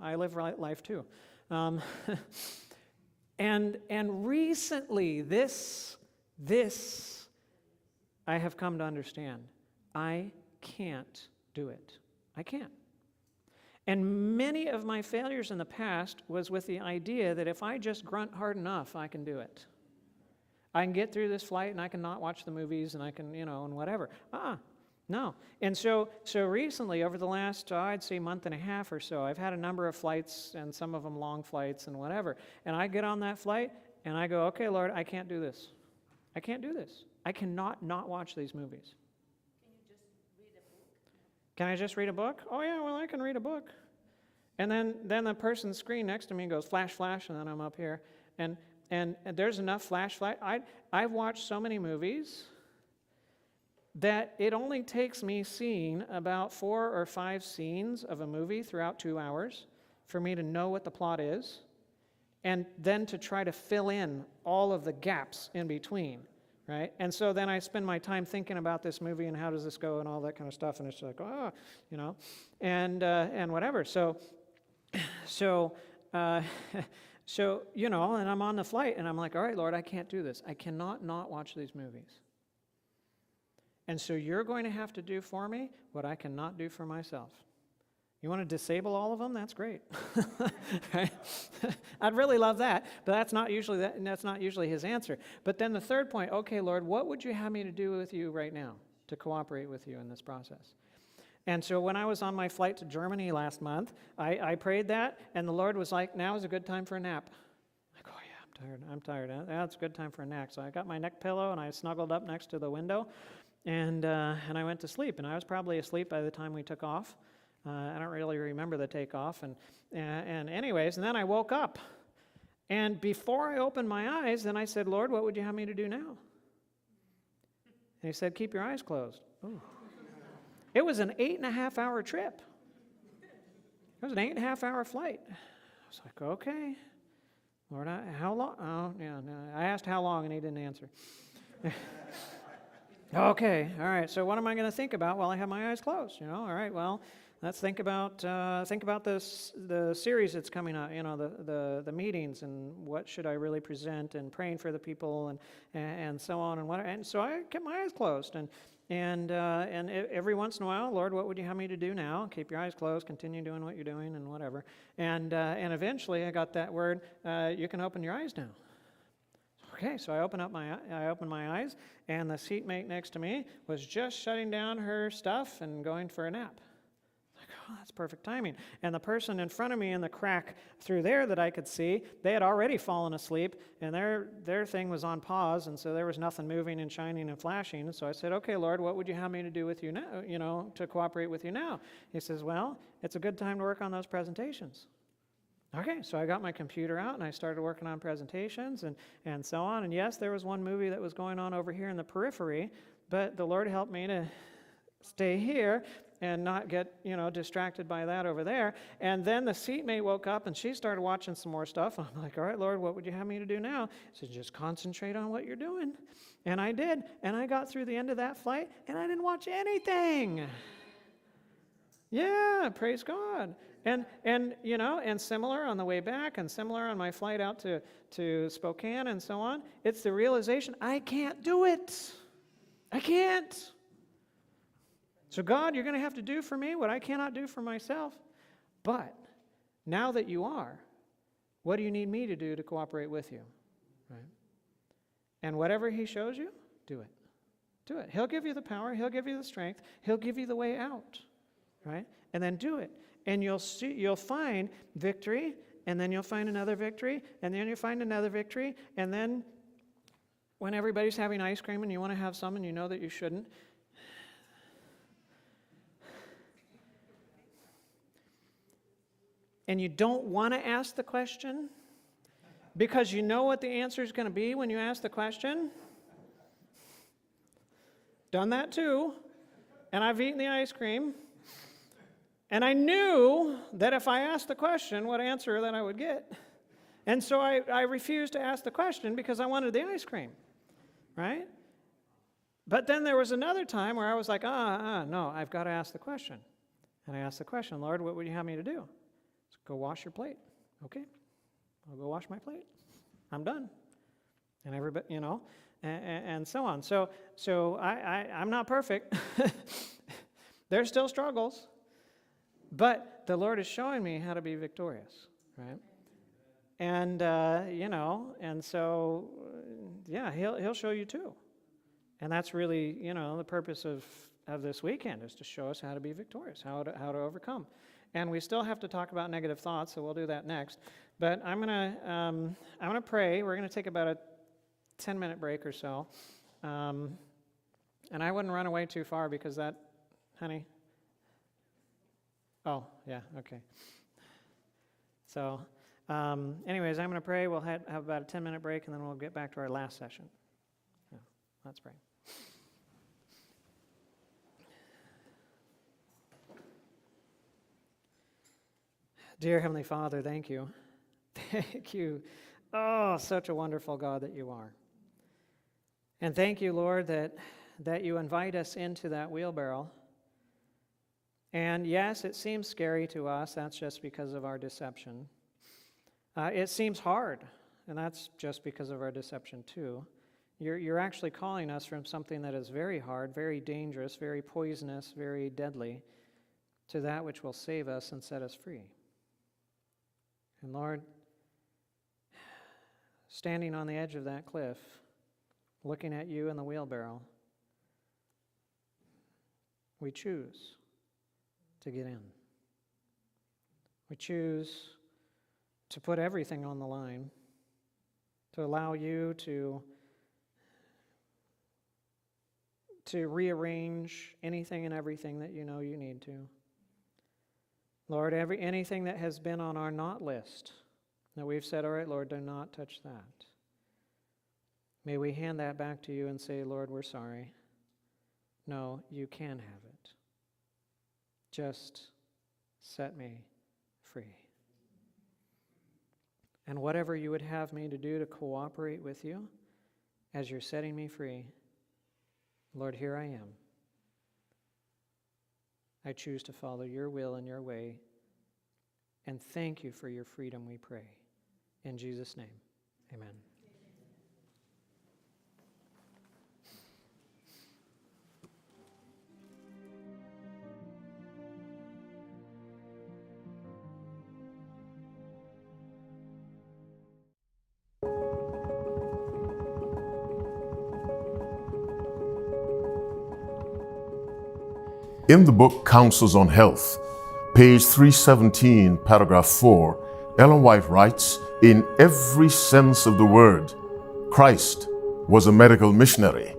I live life too. And recently, this I have come to understand. I can't do it. I can't. And many of my failures in the past was with the idea that if I just grunt hard enough, I can do it. I can get through this flight and I can not watch the movies and I can, and whatever. No. And so recently, over the last, I'd say month and a half or so, I've had a number of flights, and some of them long flights and whatever. And I get on that flight and I go, okay, Lord, I can't do this. I can't do this. I cannot not watch these movies. Can I just read a book? Oh, yeah, well, I can read a book. And then the person's screen next to me goes flash, flash, and then I'm up here. And there's enough flash. I've watched so many movies that it only takes me seeing about 4 or 5 scenes of a movie throughout 2 hours for me to know what the plot is, and then to try to fill in all of the gaps in between. Right? And so then I spend my time thinking about this movie and how does this go and all that kind of stuff, and it's like, and whatever. So, and I'm on the flight and I'm like, all right, Lord, I can't do this. I cannot not watch these movies. And so you're going to have to do for me what I cannot do for myself. You want to disable all of them? That's great. Right? I'd really love that, but that's not usually his answer. But then the third point, okay, Lord, what would you have me to do with you right now to cooperate with you in this process? And so when I was on my flight to Germany last month, I prayed that, and the Lord was like, now is a good time for a nap. I go, yeah, I'm tired. Yeah, it's a good time for a nap. So I got my neck pillow, and I snuggled up next to the window, and I went to sleep. And I was probably asleep by the time we took off. I don't really remember the takeoff, and anyways, and then I woke up, and before I opened my eyes, then I said, Lord, what would you have me to do now? And he said, keep your eyes closed. Ooh. It was an 8.5-hour trip. It was an 8.5-hour flight. I was like, okay, Lord, how long? Oh, yeah, no. I asked how long, and he didn't answer. Okay, all right, so what am I going to think about while I have my eyes closed? All right, well, Let's think about this, the series that's coming out. You know, the meetings, and what should I really present, and praying for the people, and so on and what. And so I kept my eyes closed, and every once in a while, Lord, what would you have me to do now? Keep your eyes closed, continue doing what you're doing, and whatever. And eventually, I got that word. You can open your eyes now. Okay, so I opened my eyes, and the seatmate next to me was just shutting down her stuff and going for a nap. Like, oh, that's perfect timing. And the person in front of me in the crack through there that I could see, they had already fallen asleep, and their thing was on pause, and so there was nothing moving and shining and flashing. And so I said, okay, Lord, what would you have me to do with you now, you know, to cooperate with you now? He says, well, it's a good time to work on those presentations. Okay, so I got my computer out and I started working on presentations and so on. And yes, there was one movie that was going on over here in the periphery, but the Lord helped me to stay here and not get, you know, distracted by that over there. And then the seatmate woke up and she started watching some more stuff. And I'm like, all right, Lord, what would you have me to do now? He said, just concentrate on what you're doing. And I did. And I got through the end of that flight and I didn't watch anything. Yeah, praise God. And you know, and similar on the way back, and similar on my flight out to Spokane and so on, it's the realization, I can't do it. I can't. So God, you're going to have to do for me what I cannot do for myself. But now that you are, what do you need me to do to cooperate with you? Right? And whatever he shows you, do it. Do it. He'll give you the power. He'll give you the strength. He'll give you the way out. Right? And then do it. And you'll find victory, and then you'll find another victory, and then you'll find another victory, and then when everybody's having ice cream and you want to have some and you know that you shouldn't, and you don't want to ask the question because you know what the answer is going to be when you ask the question. Done that too, and I've eaten the ice cream. And I knew that if I asked the question, what answer that I would get. And so I refused to ask the question because I wanted the ice cream, right? But then there was another time where I was like, no, I've got to ask the question. And I asked the question, Lord, what would you have me to do? Go wash your plate. Okay, I'll go wash my plate. I'm done. And everybody, you know, and so on. So I'm not perfect. There's still struggles. But the Lord is showing me how to be victorious, right? And, you know, and so, yeah, he'll show you too. And that's really, you know, the purpose of this weekend is to show us how to be victorious, how to overcome. And we still have to talk about negative thoughts, so we'll do that next. But I'm gonna pray. We're gonna take about a 10-minute break or so. And I wouldn't run away too far because that, honey. Oh, yeah, okay. So, anyways, I'm going to pray. We'll have about a 10-minute break, and then we'll get back to our last session. Yeah, let's pray. Dear Heavenly Father, thank you. Thank you. Oh, such a wonderful God that you are. And thank you, Lord, that you invite us into that wheelbarrow. And yes, it seems scary to us. That's just because of our deception. It seems hard, and that's just because of our deception too. You're actually calling us from something that is very hard, very dangerous, very poisonous, very deadly, to that which will save us and set us free. And Lord, standing on the edge of that cliff, looking at you in the wheelbarrow, we choose to get in. We choose to put everything on the line, to allow you to rearrange anything and everything that you know you need to. Lord, anything that has been on our not list, that we've said, all right, Lord, do not touch that. May we hand that back to you and say, Lord, we're sorry. No, you can have it. Just set me free. And whatever you would have me to do to cooperate with you as you're setting me free, Lord, here I am. I choose to follow your will and your way. And thank you for your freedom, we pray. In Jesus' name, amen. In the book Counsels on Health, page 317, paragraph 4, Ellen White writes, "In every sense of the word, Christ was a medical missionary."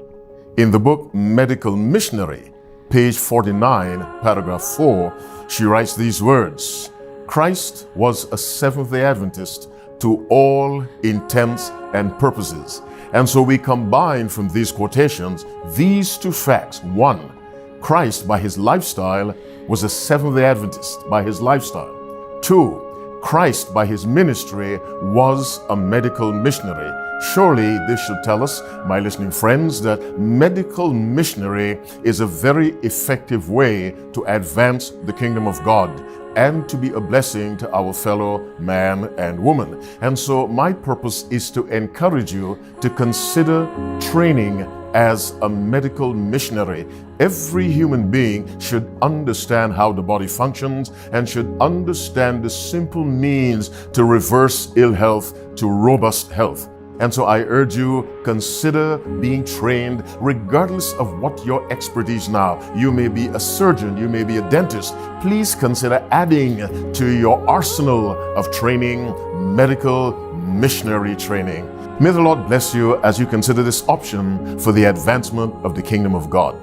In the book Medical Missionary, page 49, paragraph 4, she writes these words, "Christ was a Seventh-day Adventist to all intents and purposes." And so we combine from these quotations these two facts. One, Christ, by his lifestyle, was a Seventh-day Adventist by his lifestyle. Two, Christ, by his ministry, was a medical missionary. Surely this should tell us, my listening friends, that medical missionary is a very effective way to advance the kingdom of God and to be a blessing to our fellow man and woman. And so my purpose is to encourage you to consider training as a medical missionary. Every human being should understand how the body functions and should understand the simple means to reverse ill health to robust health. And so I urge you, consider being trained regardless of what your expertise now. You may be a surgeon, you may be a dentist. Please consider adding to your arsenal of training, medical missionary training. May the Lord bless you as you consider this option for the advancement of the kingdom of God.